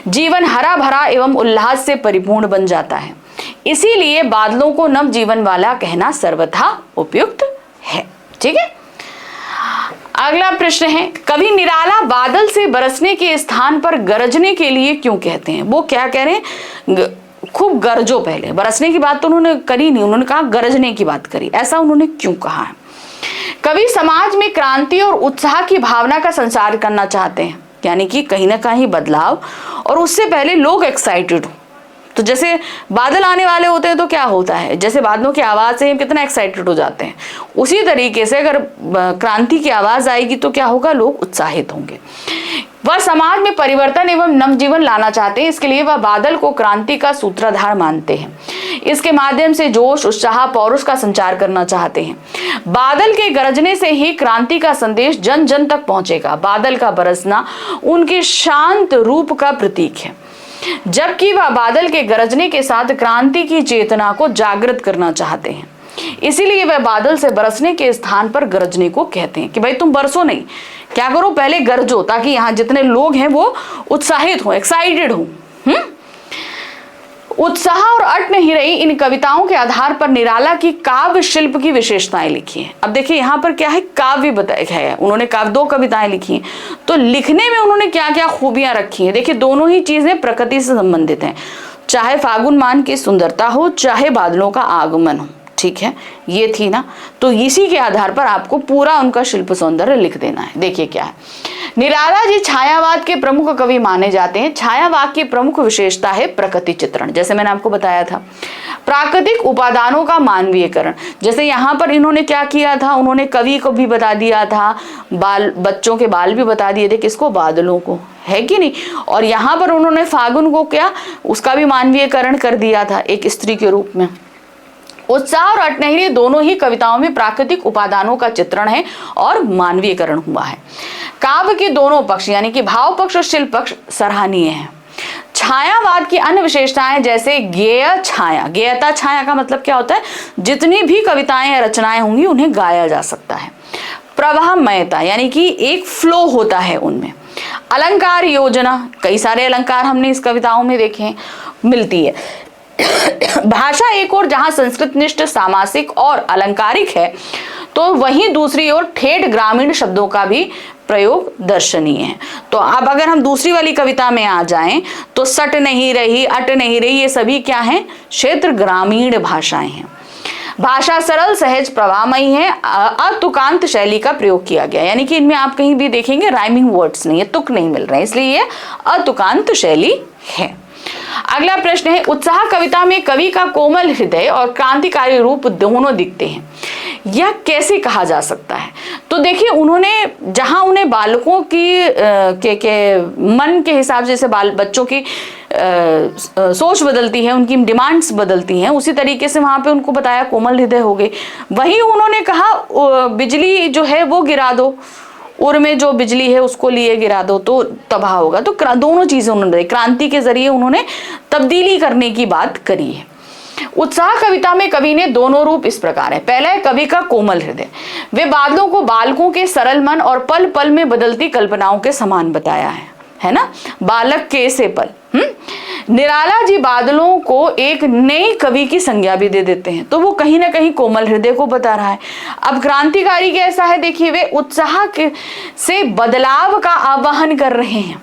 जीवन हरा भरा एवं उल्लास से परिपूर्ण बन जाता है। इसीलिए बादलों को नव जीवन वाला कहना सर्वथा उपयुक्त है, ठीक है। अगला प्रश्न है, कवि निराला बादल से बरसने के स्थान पर गरजने के लिए क्यों कहते हैं? वो क्या कह रहे हैं? खूब गरजो। पहले बरसने की बात तो उन्होंने करी नहीं, उन्होंने कहा गरजने की बात करी। ऐसा उन्होंने क्यों कहा है? कवि समाज में क्रांति और उत्साह की भावना का संचार करना चाहते हैं। यानी कि कहीं ना कहीं बदलाव, और उससे पहले लोग एक्साइटेड हो। तो जैसे बादल आने वाले होते हैं तो क्या होता है, जैसे बादलों की आवाज़ से हम कितना एक्साइटेड हो जाते हैं, उसी तरीके से अगर क्रांति की आवाज़ आएगी तो क्या होगा, लोग उत्साहित होंगे। वह समाज में परिवर्तन एवं नवजीवन लाना चाहते हैं, इसके लिए वह बादल को क्रांति का सूत्रधार मानते हैं। इसके माध्यम से जोश, उत्साह, पौरुष का संचार करना चाहते हैं। बादल के गरजने से ही क्रांति का संदेश जन जन तक पहुंचेगा। बादल का बरसना उनके शांत रूप का प्रतीक है, जबकि वह बादल के गरजने के साथ क्रांति की चेतना को जागृत करना चाहते हैं। इसीलिए वह बादल से बरसने के स्थान पर गरजने को कहते हैं कि भाई तुम बरसो नहीं, क्या करो, पहले गरजो, ताकि यहाँ जितने लोग हैं वो उत्साहित हो, एक्साइटेड हो। उत्साह और अट नहीं रही इन कविताओं के आधार पर निराला की काव्य शिल्प की विशेषताएं लिखी हैं। अब देखिए यहाँ पर क्या है, काव्य बताया है, उन्होंने काव्य 2 कविताएं लिखी हैं, तो लिखने में उन्होंने क्या क्या खूबियां रखी हैं। देखिए दोनों ही चीजें प्रकृति से संबंधित हैं, चाहे फागुन मान की सुंदरता हो, चाहे बादलों का आगमन हो, ठीक है, ये थी ना। तो इसी के आधार पर आपको पूरा उनका शिल्प सौंदर्य लिख देना है। देखिए क्या है, निराला जी छायावाद के प्रमुख कवि माने जाते हैं। छायावाद की प्रमुख विशेषता है प्रकृति चित्रण, जैसे मैंने आपको बताया था। प्राकृतिक उपादानों का मानवीयकरण, जैसे यहाँ पर इन्होंने क्या किया था, उन्होंने कवि को भी बता दिया था, बच्चों के बाल भी बता दिए थे, किसको, बादलों को, है कि नहीं। और यहाँ पर उन्होंने फागुन को क्या, उसका भी मानवीयकरण कर दिया था एक स्त्री के रूप में। उत्साह और अटनहरी दोनों ही कविताओं में प्राकृतिक उपादानों का चित्रण है और मानवीयकरण हुआ है। काव्य के दोनों पक्ष यानी कि भाव पक्ष और शिल्प पक्ष सराहनीय है। छायावाद की अन्य विशेषताएं जैसे गेय छाया, गेयता छाया का मतलब क्या होता है, जितनी भी कविताएं या रचनाएं होंगी उन्हें गाया जा सकता है। प्रवाहमयता यानी कि एक फ्लो होता है उनमें। अलंकार योजना, कई सारे अलंकार हमने इस कविताओं में देखे हैं, मिलती है। भाषा एक और जहां संस्कृत निष्ठ, सामासिक और अलंकारिक है, तो वहीं दूसरी ओर ठेठ ग्रामीण शब्दों का भी प्रयोग दर्शनीय है। तो अब अगर हम दूसरी वाली कविता में आ जाएं तो सट नहीं रही, अट नहीं रही, ये सभी क्या हैं, क्षेत्र ग्रामीण भाषाएं हैं। भाषा सरल, सहज, प्रवाहमयी है। अतुकांत शैली का प्रयोग किया गया, यानी कि इनमें आप कहीं भी देखेंगे राइमिंग वर्ड्स नहीं है, तुक नहीं मिल रहे हैं, इसलिए ये अतुकांत शैली है। अगला प्रश्न है, उत्साह कविता में कवि का कोमल हृदय और क्रांतिकारी रूप दोनों दिखते हैं, यह कैसे कहा जा सकता है। तो देखिए उन्होंने जहां उन्हें बालकों की के मन के हिसाब से, जैसे बच्चों की सोच बदलती है, उनकी डिमांड्स बदलती हैं, उसी तरीके से वहां पे उनको बताया कोमल हृदय हो गए। वहीं उन्होंने कहा बिजली जो है वो गिरा दो, उर में जो बिजली है उसको लिए गिरा दो तो तबाह होगा। तो दोनों चीजें उन्होंने, क्रांति के जरिए उन्होंने तब्दीली करने की बात करी है। उत्साह कविता में कवि ने दोनों रूप इस प्रकार है। पहला है कवि का कोमल हृदय, वे बादलों को बालकों के सरल मन और पल पल में बदलती कल्पनाओं के समान बताया है ना, बालक के से पल। निराला जी बादलों को एक नई कवि की संज्ञा भी दे देते हैं, तो वो कहीं ना कहीं कोमल हृदय को बता रहा है। अब क्रांतिकारी कैसा है, देखिए वे उत्साह से बदलाव का आह्वान कर रहे हैं,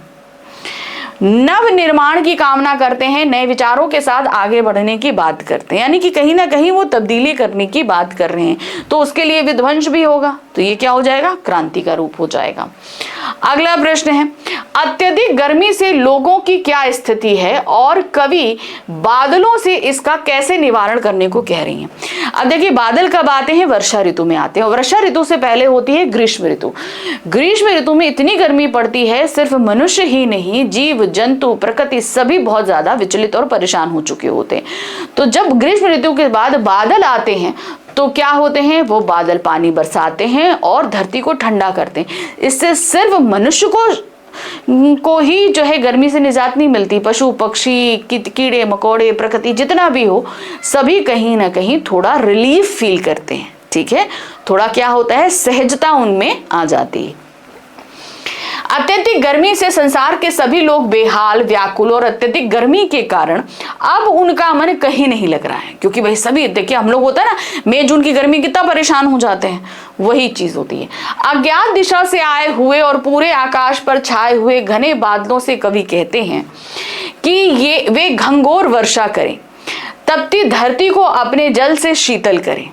नव निर्माण की कामना करते हैं, नए विचारों के साथ आगे बढ़ने की बात करते हैं, यानी कि कहीं ना कहीं वो तब्दीली करने की बात कर रहे हैं। तो उसके लिए विध्वंस भी होगा, तो ये क्या हो जाएगा, क्रांति का रूप हो जाएगा। अगला प्रश्न है, अत्यधिक गर्मी से लोगों की क्या स्थिति है और कवि बादलों से इसका कैसे निवारण करने को कह रही हैं। अब देखिए बादल कब आते हैं, वर्षा ऋतु में आते हैं, और वर्षा ऋतु से पहले होती है ग्रीष्म ऋतु। ग्रीष्म ऋतु में इतनी गर्मी पड़ती है, सिर्फ मनुष्य ही नहीं, जीव जंतु, प्रकृति सभी बहुत ज्यादा विचलित और परेशान हो चुके होते हैं। तो जब ग्रीष्म ऋतु के बाद बादल आते हैं तो क्या होते हैं, वो बादल पानी बरसाते हैं और धरती को ठंडा करते हैं। इससे सिर्फ मनुष्य को ही जो है गर्मी से निजात नहीं मिलती, पशु पक्षी, कीड़े मकोड़े, प्रकृति जितना भी हो, सभी कहीं ना कहीं थोड़ा रिलीफ फील करते हैं। ठीक है, थोड़ा क्या होता है, सहजता उनमें आ जाती है। अत्यधिक गर्मी से संसार के सभी लोग बेहाल, व्याकुल, और अत्यधिक गर्मी के कारण अब उनका मन कहीं नहीं लग रहा है, क्योंकि भाई सभी देखिए हम लोग होता है ना, मई जून की गर्मी कितना परेशान हो जाते हैं, वही चीज होती है। अज्ञात दिशा से आए हुए और पूरे आकाश पर छाए हुए घने बादलों से कवि कहते हैं कि ये वे घंघोर वर्षा करें, तपती धरती को अपने जल से शीतल करें।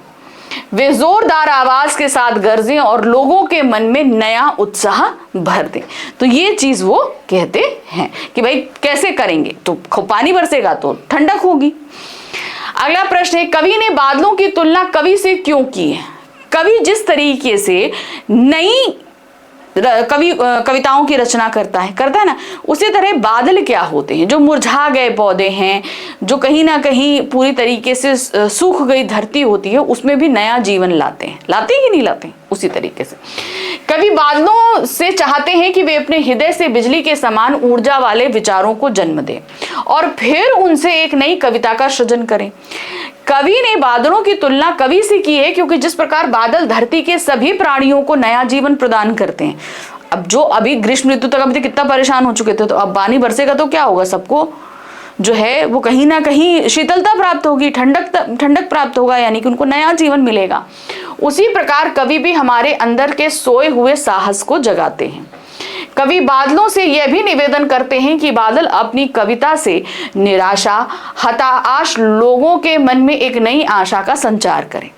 वे जोरदार आवाज के साथ गरजें और लोगों के मन में नया उत्साह भर दें। तो ये चीज वो कहते हैं कि भाई कैसे करेंगे, तो पानी बरसेगा तो ठंडक होगी। अगला प्रश्न है, कवि ने बादलों की तुलना कवि से क्यों की है? कवि जिस तरीके से नई कविताओं की रचना करता है ना, उसी तरह बादल क्या होते हैं, जो मुरझा गए पौधे हैं, जो कहीं ना कहीं पूरी तरीके से सूख गई धरती होती है, उसमें भी नया जीवन लाते हैं कि नहीं लाते हैं? उसी तरीके से कवि बादलों से चाहते हैं कि वे अपने हृदय से बिजली के समान ऊर्जा वाले विचारों को जन्म दें और फिर उनसे एक नई कविता का सृजन करें। कवि ने बादलों की तुलना कवि से की है क्योंकि जिस प्रकार बादल धरती के सभी प्राणियों को नया जीवन प्रदान करते हैं। अब जो अभी ग्रीष्म ऋतु तक अभी कितना परेशान हो चुके थे, तो अब पानी बरसेगा तो क्या होगा, सबको जो है वो कहीं ना कहीं शीतलता प्राप्त होगी, ठंडक प्राप्त होगा, यानी कि उनको नया जीवन मिलेगा। उसी प्रकार कवि भी हमारे अंदर के सोए हुए साहस को जगाते हैं। कवि बादलों से यह भी निवेदन करते हैं कि बादल अपनी कविता से निराशा, हताश लोगों के मन में एक नई आशा का संचार करें।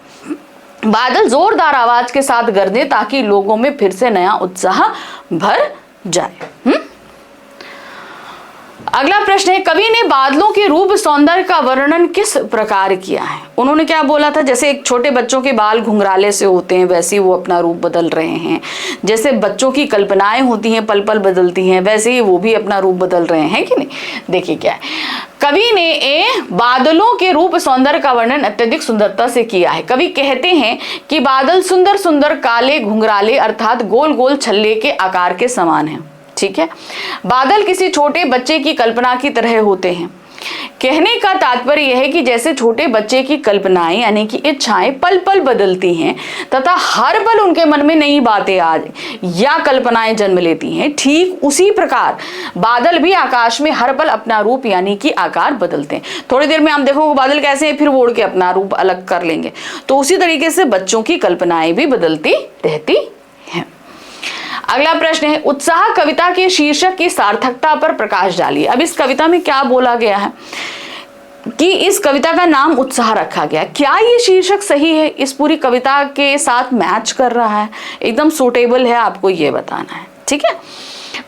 बादल जोरदार आवाज के साथ गरजे ताकि लोगों में फिर से नया उत्साह भर जाए। अगला प्रश्न है, कवि ने बादलों के रूप सौंदर्य का वर्णन किस प्रकार किया है? उन्होंने क्या बोला था, जैसे एक छोटे बच्चों के बाल घुंघराले से होते हैं, वैसे ही वो अपना रूप बदल रहे हैं। जैसे बच्चों की कल्पनाएं होती हैं, पल पल बदलती हैं, वैसे ही वो भी अपना रूप बदल रहे हैं कि नहीं। देखिए क्या है, कवि ने बादलों के रूप सौंदर्य का वर्णन अत्यधिक सुंदरता से किया है। कवि कहते हैं कि बादल सुंदर सुंदर काले घुंघराले अर्थात गोल गोल छल्ले के आकार के समान है। ठीक है, बादल किसी छोटे बच्चे की कल्पना की तरह होते हैं। कहने का तात्पर्य यह है कि जैसे छोटे बच्चे की कल्पनाएं यानी कि इच्छाएं पल पल बदलती हैं तथा हर पल उनके मन में नई बातें या कल्पनाएं जन्म लेती हैं, ठीक उसी प्रकार बादल भी आकाश में हर पल अपना रूप यानी कि आकार बदलते हैं। थोड़ी देर में आप देखोगे बादल कैसे हैं, फिर वो उड़ के अपना रूप अलग कर लेंगे। तो उसी तरीके से बच्चों की कल्पनाएं भी बदलती रहती हैं। अगला प्रश्न है, उत्साह कविता के शीर्षक की सार्थकता पर प्रकाश डालिए। अब इस कविता में क्या बोला गया है कि इस कविता का नाम उत्साह रखा गया, क्या ये शीर्षक सही है, इस पूरी कविता के साथ मैच कर रहा है, एकदम सूटेबल है, आपको ये बताना है। ठीक है,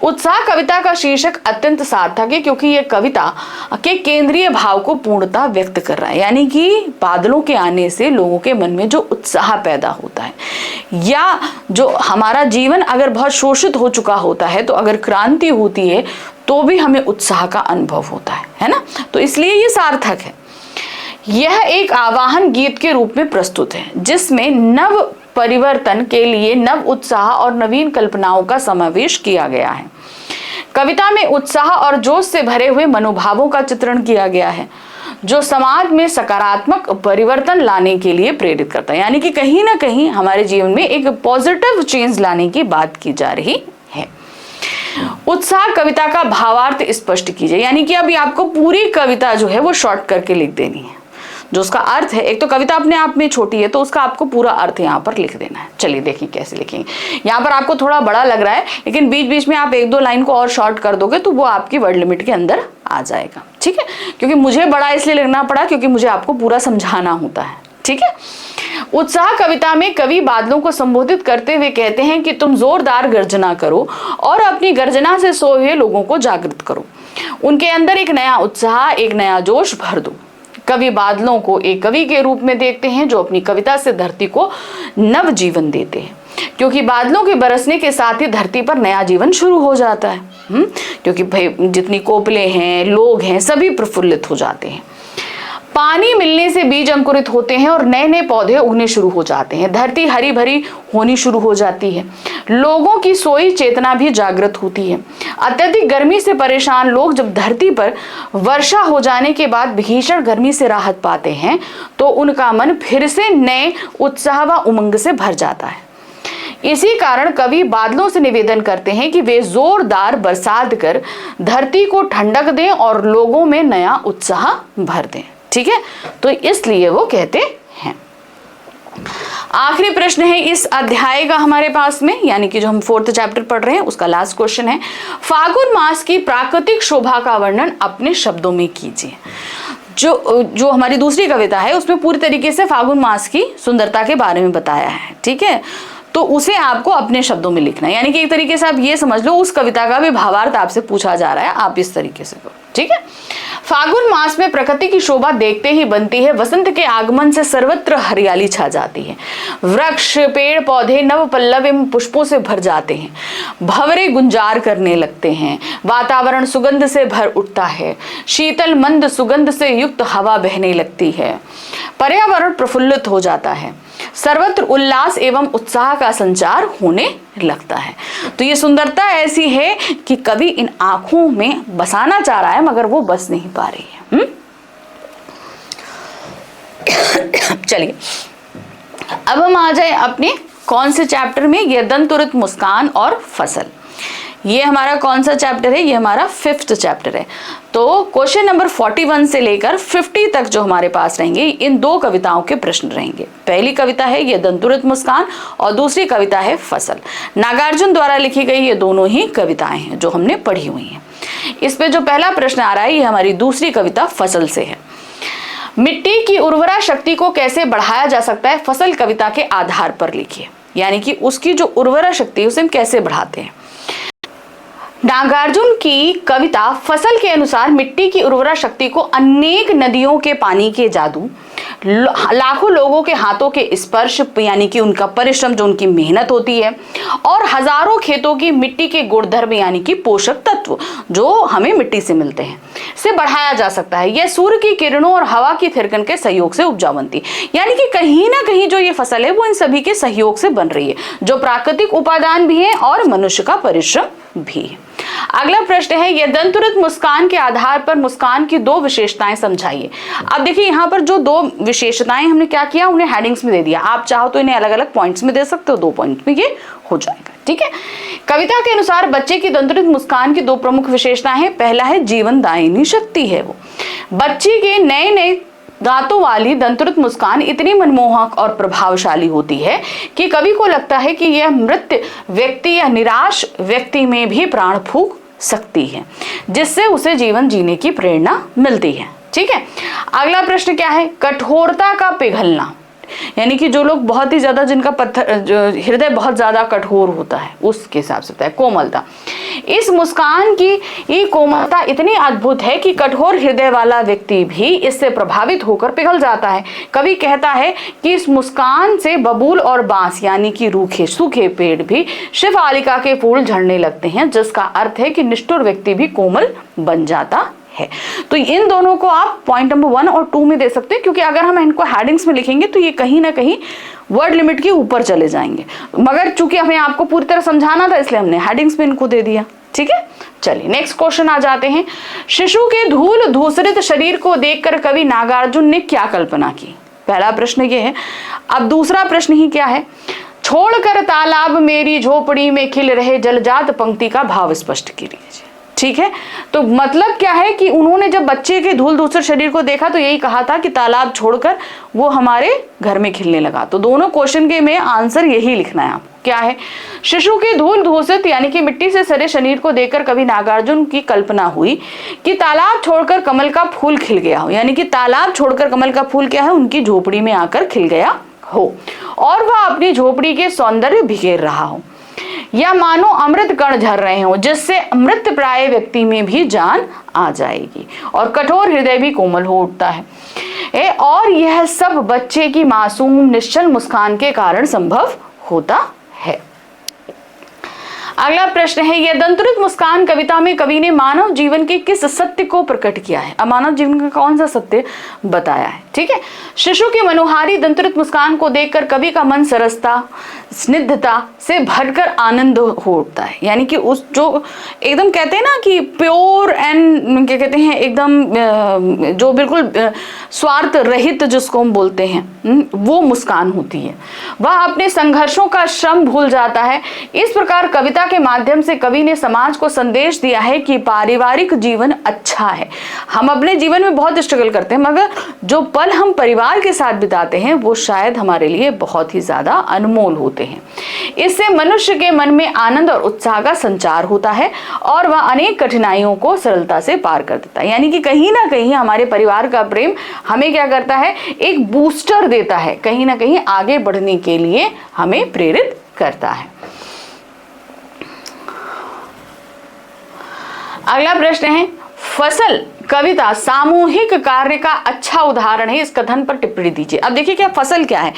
उत्साह कविता का शीर्षक अत्यंत सार्थक है क्योंकि यह कविता के केंद्रीय भाव को पूर्णतः व्यक्त कर रहा है, यानी कि बादलों के आने से लोगों के मन में जो उत्साह पैदा होता है, या जो हमारा जीवन अगर बहुत शोषित हो चुका होता है, तो अगर क्रांति होती है तो भी हमें उत्साह का अनुभव होता है ना। तो इसलिए ये सार्थक है। यह एक आवाहन गीत के रूप में प्रस्तुत है जिसमें नव परिवर्तन के लिए नव उत्साह और नवीन कल्पनाओं का समावेश किया गया है। कविता में उत्साह और जोश से भरे हुए मनोभावों का चित्रण किया गया है जो समाज में सकारात्मक परिवर्तन लाने के लिए प्रेरित करता है, यानी कि कहीं ना कहीं हमारे जीवन में एक पॉजिटिव चेंज लाने की बात की जा रही है। उत्साह कविता का भावार्थ स्पष्ट कीजिए, यानी कि अभी आपको पूरी कविता जो है वो शॉर्ट करके लिख देनी है। जो उसका अर्थ है, एक तो कविता अपने आप में छोटी है तो उसका आपको पूरा अर्थ यहाँ पर लिख देना है। चलिए देखिए कैसे लिखेंगे। यहाँ पर आपको थोड़ा बड़ा लग रहा है, लेकिन बीच बीच में आप एक दो लाइन को और शॉर्ट कर दोगे तो वो आपकी वर्ड लिमिट के अंदर आ जाएगा। ठीक है, क्योंकि मुझे बड़ा इसलिए लिखना पड़ा क्योंकि मुझे आपको पूरा समझाना होता है। ठीक है, उत्साह कविता में कवि बादलों को संबोधित करते हुए कहते हैं कि तुम जोरदार गर्जना करो और अपनी गर्जना से सोए हुए लोगों को जागृत करो, उनके अंदर एक नया उत्साह, एक नया जोश भर दो। कवि बादलों को एक कवि के रूप में देखते हैं जो अपनी कविता से धरती को नव जीवन देते हैं, क्योंकि बादलों के बरसने के साथ ही धरती पर नया जीवन शुरू हो जाता है। क्योंकि भाई जितनी कोपले हैं, लोग हैं, सभी प्रफुल्लित हो जाते हैं। पानी मिलने से बीज अंकुरित होते हैं और नए नए पौधे उगने शुरू हो जाते हैं। धरती हरी भरी होनी शुरू हो जाती है। लोगों की सोई चेतना भी जागृत होती है। अत्यधिक गर्मी से परेशान लोग जब धरती पर वर्षा हो जाने के बाद भीषण गर्मी से राहत पाते हैं तो उनका मन फिर से नए उत्साह व उमंग से भर जाता है। इसी कारण कवि बादलों से निवेदन करते हैं कि वे जोरदार बरसात कर धरती को ठंडक दें और लोगों में नया उत्साह भर दें। ठीक है, तो इसलिए वो कहते हैं। आखिरी प्रश्न है इस अध्याय का हमारे पास में, यानी कि जो हम 4th चैप्टर पढ़ रहे हैं उसका लास्ट क्वेश्चन है, फागुन मास की प्राकृतिक शोभा का वर्णन अपने शब्दों में कीजिए। जो हमारी दूसरी कविता है उसमें पूरी तरीके से फागुन मास की सुंदरता के बारे में बताया है, ठीक है। तो उसे आपको अपने शब्दों में लिखना है, यानी कि एक तरीके से आप ये समझ लो उस कविता का भी भावार्थ आपसे पूछा जा रहा है, आप इस तरीके से करो, ठीक है। फागुन मास में प्रकृति की शोभा देखते ही बनती है, वसंत के आगमन से सर्वत्र हरियाली छा जाती है, वृक्ष पेड़ पौधे नव पल्लव एवं पुष्पों से भर जाते हैं, भंवरे गुंजार करने लगते हैं, वातावरण सुगंध से भर उठता है, शीतल मंद सुगंध से युक्त हवा बहने लगती है, पर्यावरण प्रफुल्लित हो जाता है, सर्वत्र उल्लास एवं उत्साह का संचार होने लगता है। तो ये सुंदरता ऐसी है कि कवि इन आंखों में बसाना चाह रहा है मगर वो बस नहीं पा रही है। चलिए अब हम आ जाए अपने कौन से चैप्टर में, ये दंतुरित मुस्कान और फसल। ये हमारा कौन सा चैप्टर है, ये हमारा 5th चैप्टर है। तो क्वेश्चन नंबर 41 से लेकर 50 तक जो हमारे पास रहेंगे इन 2 कविताओं के प्रश्न रहेंगे। पहली कविता है ये दंतुरित मुस्कान और दूसरी कविता है फसल। नागार्जुन द्वारा लिखी गई ये दोनों ही कविताएं हैं जो हमने पढ़ी हुई हैं। इसमें जो पहला प्रश्न आ रहा है ये हमारी दूसरी कविता फसल से है। मिट्टी की उर्वरा शक्ति को कैसे बढ़ाया जा सकता है, फसल कविता के आधार पर लिखिए, यानी कि उसकी जो उर्वरा शक्ति है उसे हम कैसे बढ़ाते हैं। नागार्जुन की कविता फसल के अनुसार मिट्टी की उर्वरा शक्ति को अनेक नदियों के पानी के जादू, लाखों लोगों के हाथों के स्पर्श यानी कि उनका परिश्रम जो उनकी मेहनत होती है, और हजारों खेतों की मिट्टी के गुणधर्म यानी कि पोषक तत्व जो हमें मिट्टी से मिलते हैं से बढ़ाया जा सकता है। यह सूर्य की किरणों और हवा की थिरकन के सहयोग से उपजा बनती, यानी कि कहीं ना कहीं जो ये फसल है वो इन सभी के सहयोग से बन रही है, जो प्राकृतिक उपादान भी है और मनुष्य का परिश्रम भी है। अगला प्रश्न है यह दंतुरित मुस्कान के आधार पर मुस्कान की 2 विशेषताएं समझाइए। अब देखिए यहाँ पर जो 2 विशेषताएं हमने क्या किया, उन्हें हेडिंग्स में दे दिया। आप चाहो तो इन्हें अलग अलग पॉइंट्स में दे सकते हो, 2 पॉइंट में ये हो जाएगा, ठीक है। कविता के अनुसार बच्चे की दंतुरित मुस्कान की 2 प्रमुख विशेषताएं हैं। पहला है जीवनदायिनी शक्ति है वो। बच्चे के नए नए दांतों वाली दंतुरित मुस्कान इतनी मनमोहक और प्रभावशाली होती है कि कवि को लगता है कि यह मृत व्यक्ति या निराश व्यक्ति में भी प्राण फूंक सकती है, जिससे उसे जीवन जीने की प्रेरणा मिलती है, ठीक है। अगला प्रश्न क्या है, कठोरता का पिघलना, यानी कि जो लोग बहुत ही ज्यादा जिनका हृदय बहुत ज्यादा कठोर होता है उसके हिसाब से होता है कोमलता। इस मुस्कान की ये कोमलता इतनी अद्भुत है कि कठोर हृदय वाला व्यक्ति भी इससे प्रभावित होकर पिघल जाता है। कवि कहता है कि इस मुस्कान से बबूल और बांस यानी कि रूखे सूखे पेड़ भी शिवआलिका के फूल झड़ने लगते हैं, जिसका अर्थ है कि निष्ठुर व्यक्ति भी कोमल बन जाता है। तो इन दोनों को आप पॉइंट नंबर 1 और 2 में दे सकते हैं, क्योंकि अगर हम इनको हेडिंग्स में लिखेंगे तो ये कहीं ना कहीं वर्ड लिमिट के ऊपर चले जाएंगे, मगर चूंकि हमें आपको पूरी तरह समझाना था इसलिए हमने हेडिंग्स में इनको दे दिया, ठीक है। चलिए नेक्स्ट क्वेश्चन आ जाते हैं। शिशु के धूल धूसरित शरीर को देखकर कवि नागार्जुन ने क्या कल्पना की, पहला प्रश्न ये है। अब दूसरा प्रश्न ही क्या है, छोड़कर तालाब मेरी झोपड़ी में खिल रहे जलजात पंक्ति का भाव स्पष्ट कीजिए, ठीक है। तो मतलब क्या है कि उन्होंने जब बच्चे के धूल धूसर शरीर को देखा तो यही कहा था कि तालाब छोड़कर वो हमारे घर में खिलने लगा। तो दोनों क्वेश्चन के में आंसर यही लिखना है आपको। क्या है, शिशु के धूल धूसित यानी कि मिट्टी से सरे शरीर को देखकर कवि नागार्जुन की कल्पना हुई कि तालाब छोड़कर कमल का फूल खिल गया हो, यानी कि तालाब छोड़कर कमल का फूल क्या है, उनकी झोपड़ी में आकर खिल गया हो और वह अपनी झोपड़ी के सौंदर्य बिखेर रहा हो, या मानो अमृत कण झर रहे हो जिससे मृत प्राय व्यक्ति में भी जान आ जाएगी और कठोर हृदय भी कोमल हो उठता है। और यह सब बच्चे की मासूम निश्चल मुस्कान के कारण संभव होता है। अगला प्रश्न है, यह दंतुरित मुस्कान कविता में कवि ने मानव जीवन के किस सत्य को प्रकट किया है। अब मानव जीवन का कौन सा सत्य बताया है, ठीक है। शिशु की मनोहारी दंतुरित मुस्कान को देखकर कवि का मन सरसता स्निग्धता से भरकर आनंद हो उठता है, यानी कि उस जो एकदम कहते हैं ना कि प्योर एंड क्या कहते हैं एकदम जो बिल्कुल स्वार्थ रहित जिसको हम बोलते हैं वो मुस्कान होती है। वह अपने संघर्षों का श्रम भूल जाता है। इस प्रकार कविता के माध्यम से कवि ने समाज को संदेश दिया है कि पारिवारिक जीवन अच्छा है। हम अपने जीवन में बहुत स्ट्रगल करते हैं, मगर जो पल हम परिवार के साथ बिताते हैं वो शायद हमारे लिए बहुत ही ज्यादा अनमोल होते होते हैं। इससे मनुष्य के मन में आनंद और उत्साह का संचार होता है और वह अनेक कठिनाइयों को सरलता से पार कर देता है। यानी कि कहीं ना कहीं हमारे परिवार का प्रेम हमें क्या करता है, एक बूस्टर देता है, कहीं ना कहीं आगे बढ़ने के लिए हमें प्रेरित करता है। अगला प्रश्न है, फसल कविता सामूहिक कार्य का अच्छा उदाहरण है, इस कथन पर टिप्पणी दीजिए। अब देखिए क्या फसल क्या है,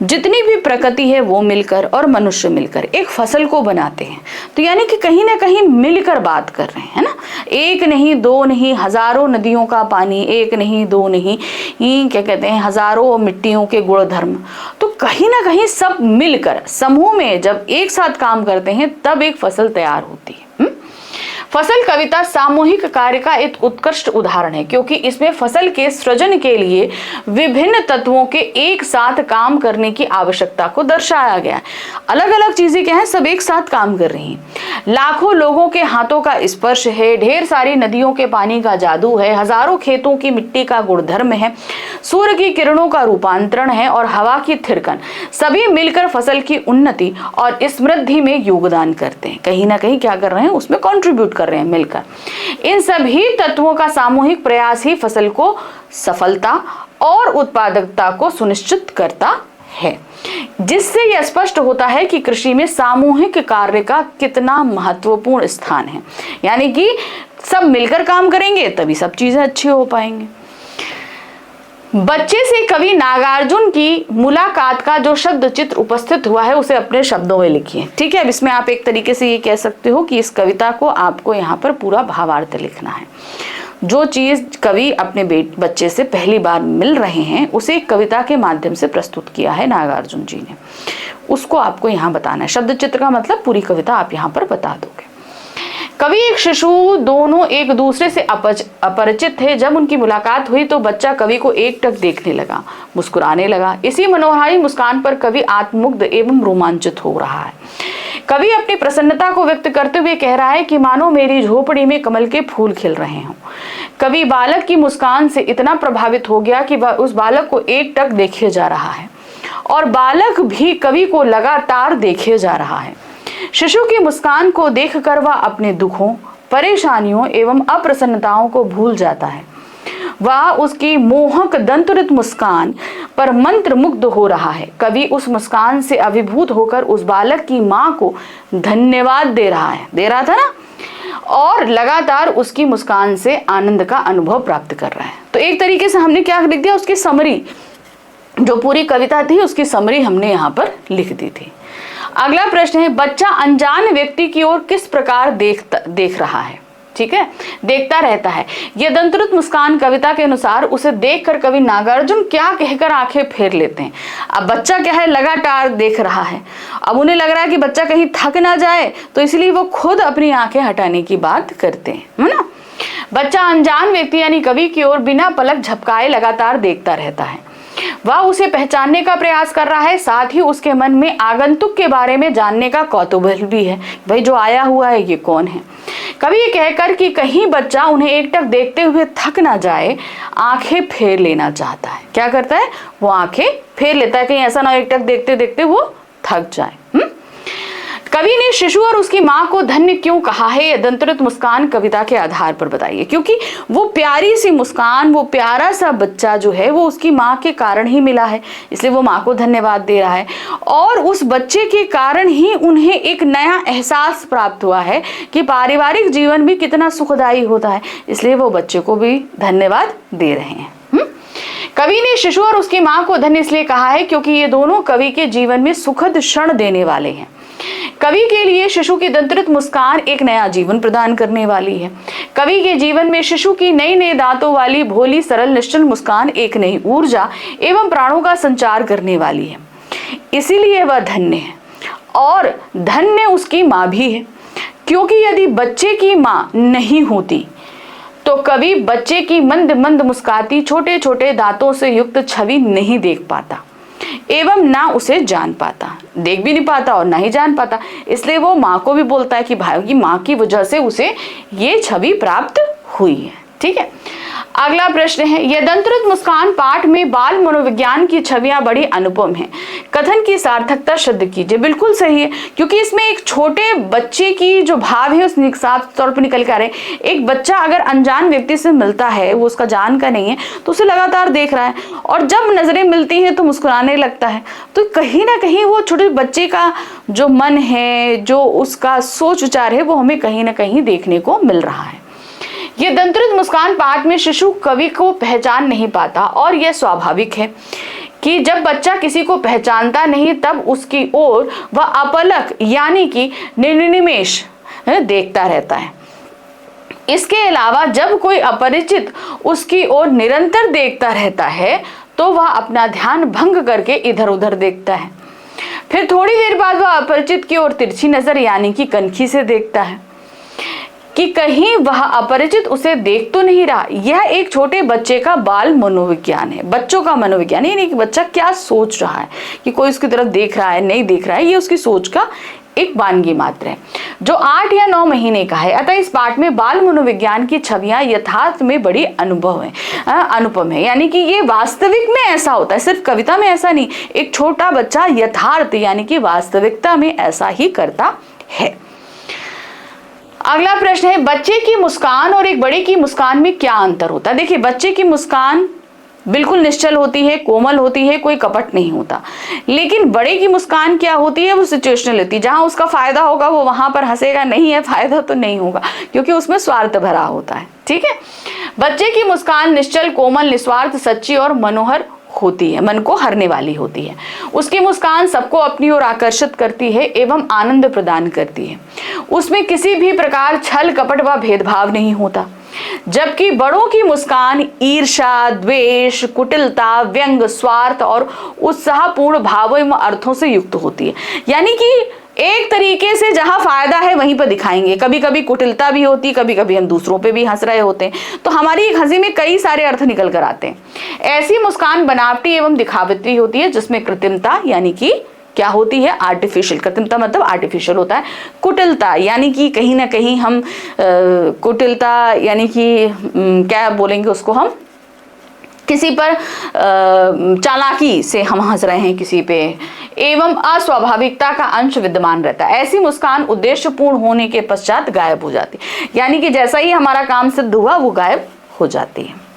जितनी भी प्रकृति है वो मिलकर और मनुष्य मिलकर एक फसल को बनाते हैं। तो यानी कि कहीं ना कहीं मिलकर बात कर रहे हैं, है ना। एक नहीं, दो नहीं, हजारों नदियों का पानी, एक नहीं, दो नहीं, क्या कहते हैं, हजारों मिट्टियों के गुणधर्म। तो कहीं ना कहीं सब मिलकर समूह में जब एक साथ काम करते हैं तब एक फसल तैयार होती है। फसल कविता सामूहिक कार्य का एक उत्कृष्ट उदाहरण है, क्योंकि इसमें फसल के सृजन के लिए विभिन्न तत्वों के एक साथ काम करने की आवश्यकता को दर्शाया गया है। अलग अलग चीजें क्या है, सब एक साथ काम कर रही हैं। लाखों लोगों के हाथों का स्पर्श है, ढेर सारी नदियों के पानी का जादू है, हजारों खेतों की मिट्टी का गुणधर्म है, सूर्य की किरणों का रूपांतरण है और हवा की थिरकन, सभी मिलकर फसल की उन्नति और समृद्धि में योगदान करते हैं। कहीं ना कहीं क्या कर रहे हैं, उसमें कॉन्ट्रीब्यूट कर रहे हैं मिलकर। इन सभी तत्वों का सामूहिक प्रयास ही फसल को सफलता और उत्पादकता को सुनिश्चित करता है, जिससे यह स्पष्ट होता है कि कृषि में सामूहिक कार्य का कितना महत्वपूर्ण स्थान है। यानी कि सब मिलकर काम करेंगे तभी सब चीजें अच्छी हो पाएंगी। बच्चे से कवि नागार्जुन की मुलाकात का जो शब्द चित्र उपस्थित हुआ है उसे अपने शब्दों में लिखिए। ठीक है, अब इसमें आप एक तरीके से ये कह सकते हो कि इस कविता को आपको यहाँ पर पूरा भावार्थ लिखना है। जो चीज कवि अपने बच्चे से पहली बार मिल रहे हैं उसे एक कविता के माध्यम से प्रस्तुत किया है नागार्जुन जी ने, उसको आपको यहाँ बताना है। शब्द चित्र का मतलब पूरी कविता आप यहाँ पर बता दोगे। कवि एक शिशु दोनों एक दूसरे से अपरिचित थे। जब उनकी मुलाकात हुई तो बच्चा कवि को एकटक देखने लगा, मुस्कुराने लगा। इसी मनोहारी मुस्कान पर कवि आत्ममुग्ध एवं रोमांचित हो रहा है। कवि अपनी प्रसन्नता को व्यक्त करते हुए कह रहा है कि मानो मेरी झोपड़ी में कमल के फूल खिल रहे हों। कवि बालक की मुस्कान से इतना प्रभावित हो गया कि वह उस बालक को एकटक देखे जा रहा है और बालक भी कवि को लगातार देखे जा रहा है। शिशु की मुस्कान को देखकर वह अपने दुखों, परेशानियों एवं अप्रसन्नताओं को भूल जाता है। वह उसकी मोहक दंतुरित मुस्कान पर मंत्र मुग्ध हो रहा है। कवि उस मुस्कान से अभिभूत होकर उस बालक की माँ को धन्यवाद दे रहा था ना, और लगातार उसकी मुस्कान से आनंद का अनुभव प्राप्त कर रहा है। तो एक तरीके से हमने क्या लिख दिया, उसकी समरी, जो पूरी कविता थी उसकी समरी हमने यहाँ पर लिख दी थी। अगला प्रश्न है, बच्चा अनजान व्यक्ति की ओर किस प्रकार देख रहा है। ठीक है, देखता रहता है। यह दंतुरित मुस्कान कविता के अनुसार उसे देखकर कवि नागार्जुन क्या कहकर आंखें फेर लेते हैं। अब बच्चा क्या है, लगातार देख रहा है। अब उन्हें लग रहा है कि बच्चा कहीं थक ना जाए, तो इसलिए वो खुद अपनी आंखें हटाने की बात करते हैं, है ना। बच्चा अनजान व्यक्ति यानी कवि की ओर बिना पलक झपकाए लगातार देखता रहता है। वह उसे पहचानने का प्रयास कर रहा है, साथ ही उसके मन में आगंतुक के बारे में जानने का कौतूहल भी है। भाई जो आया हुआ है ये कौन है। कवि ये कहकर कि कहीं बच्चा उन्हें एकटक देखते हुए थक ना जाए, आंखें फेर लेना चाहता है। क्या करता है, वो आंखें फेर लेता है, कहीं ऐसा ना एकटक देखते देखते वो थक जाए। कवि ने शिशु और उसकी माँ को धन्य क्यों कहा है, यह दंतुरित मुस्कान कविता के आधार पर बताइए। क्योंकि वो प्यारी सी मुस्कान, वो प्यारा सा बच्चा जो है वो उसकी माँ के कारण ही मिला है, इसलिए वो माँ को धन्यवाद दे रहा है। और उस बच्चे के कारण ही उन्हें एक नया एहसास प्राप्त हुआ है कि पारिवारिक जीवन भी कितना सुखदायी होता है, इसलिए वो बच्चे को भी धन्यवाद दे रहे हैं। कवि ने शिशु और उसकी माँ को धन्य इसलिए कहा है क्योंकि ये दोनों कवि के जीवन में सुखद क्षण देने वाले हैं। कवि के लिए शिशु की दंतुरित मुस्कान एक नया जीवन प्रदान करने वाली है। कवि के जीवन में शिशु की नई नई दांतों वाली भोली सरल निश्चल मुस्कान एक नई ऊर्जा एवं प्राणों का संचार करने वाली है। इसीलिए वह धन्य है और धन्य उसकी माँ भी है, क्योंकि यदि बच्चे की माँ नहीं होती तो कवि बच्चे की मंद मंद मुस्काती छोटे छोटे दांतों से युक्त छवि नहीं देख पाता एवं ना उसे जान पाता, देख भी नहीं पाता और ना ही जान पाता। इसलिए वो माँ को भी बोलता है कि भाई की माँ की वजह से उसे ये छवि प्राप्त हुई है। ठीक है, अगला प्रश्न है, यदंतृत मुस्कान पाठ में बाल मनोविज्ञान की छवियां बड़ी अनुपम हैं, कथन की सार्थकता सिद्ध कीजिए। बिल्कुल सही है, क्योंकि इसमें एक छोटे बच्चे की जो भाव है उसमें साफ तौर पर निकल के आ रहे हैं। एक बच्चा अगर अनजान व्यक्ति से मिलता है, वो उसका जान का नहीं है, तो उसे लगातार देख रहा है और जब नजरें मिलती हैं तो मुस्कुराने लगता है। तो कहीं ना कहीं वो छोटे बच्चे का जो मन है, जो उसका सोच विचार है, वो हमें कहीं ना कहीं देखने को मिल रहा है। ये दंतृत मुस्कान पाठ में शिशु कवि को पहचान नहीं पाता और यह स्वाभाविक है कि जब बच्चा किसी को पहचानता नहीं तब उसकी ओर वह अपलक यानी कि निर्निमेष देखता रहता है। इसके अलावा जब कोई अपरिचित उसकी ओर निरंतर देखता रहता है तो वह अपना ध्यान भंग करके इधर उधर देखता है। फिर थोड़ी देर बाद वह अपरिचित की ओर तिरछी नजर यानी कि कनखी से देखता है कि कहीं वह अपरिचित उसे देख तो नहीं रहा। यह एक छोटे बच्चे का बाल मनोविज्ञान है, बच्चों का मनोविज्ञान, यानी कि बच्चा क्या सोच रहा है, कि कोई उसकी तरफ देख रहा है नहीं देख रहा है, ये उसकी सोच का एक वानगी मात्र है जो 8 या 9 महीने का है। अतः इस पाठ में बाल मनोविज्ञान की छवियां यथार्थ में बड़ी अनुपम है, यानी कि ये वास्तविक में ऐसा होता है, सिर्फ कविता में ऐसा नहीं। एक छोटा बच्चा यथार्थ यानी कि वास्तविकता में ऐसा ही करता है। अगला प्रश्न है, बच्चे की मुस्कान और एक बड़े की मुस्कान में क्या अंतर होता है। देखिए, बच्चे की मुस्कान बिल्कुल निश्चल होती है, कोमल होती है, कोई कपट नहीं होता। लेकिन बड़े की मुस्कान क्या होती है, वो सिचुएशनल होती है। जहां उसका फायदा होगा वो वहां पर हंसेगा, नहीं है फायदा तो नहीं होगा, क्योंकि उसमें स्वार्थ भरा होता है। ठीक है, बच्चे की मुस्कान निश्चल, कोमल, निस्वार्थ, सच्ची और मनोहर होती है, मन को हरने वाली होती है। उसकी मुस्कान सबको अपनी ओर आकर्षित करती है एवं आनंद प्रदान करती है। उसमें किसी भी प्रकार छल कपट व भेदभाव नहीं होता। जबकि बड़ों की मुस्कान ईर्ष्या, द्वेष, कुटिलता, व्यंग, स्वार्थ और उत्साहपूर्ण भावों एवं अर्थों से युक्त होती है। यानी कि एक तरीके से जहां फायदा है वहीं पर दिखाएंगे। कभी कभी कुटिलता भी होती, कभी कभी हम दूसरों पे भी हंस रहे होते हैं, तो हमारी एक हंसी में कई सारे अर्थ निकल कर आते हैं। ऐसी मुस्कान बनावटी एवं दिखावटी होती है जिसमें कृत्रिमता यानी कि क्या होती है, आर्टिफिशियल। कृत्रिमता मतलब आर्टिफिशियल होता है। कुटिलता यानी कि कहीं ना कहीं हम कुटिलता यानी कि क्या बोलेंगे उसको, हम किसी पर चालाकी से हम हंस रहे हैं किसी पे, एवं अस्वाभाविकता का अंश विद्यमान रहता है। ऐसी मुस्कान उद्देश्यपूर्ण होने के पश्चात गायब हो जाती है, यानी कि जैसा ही हमारा काम सिद्ध हुआ वो गायब हो जाती है।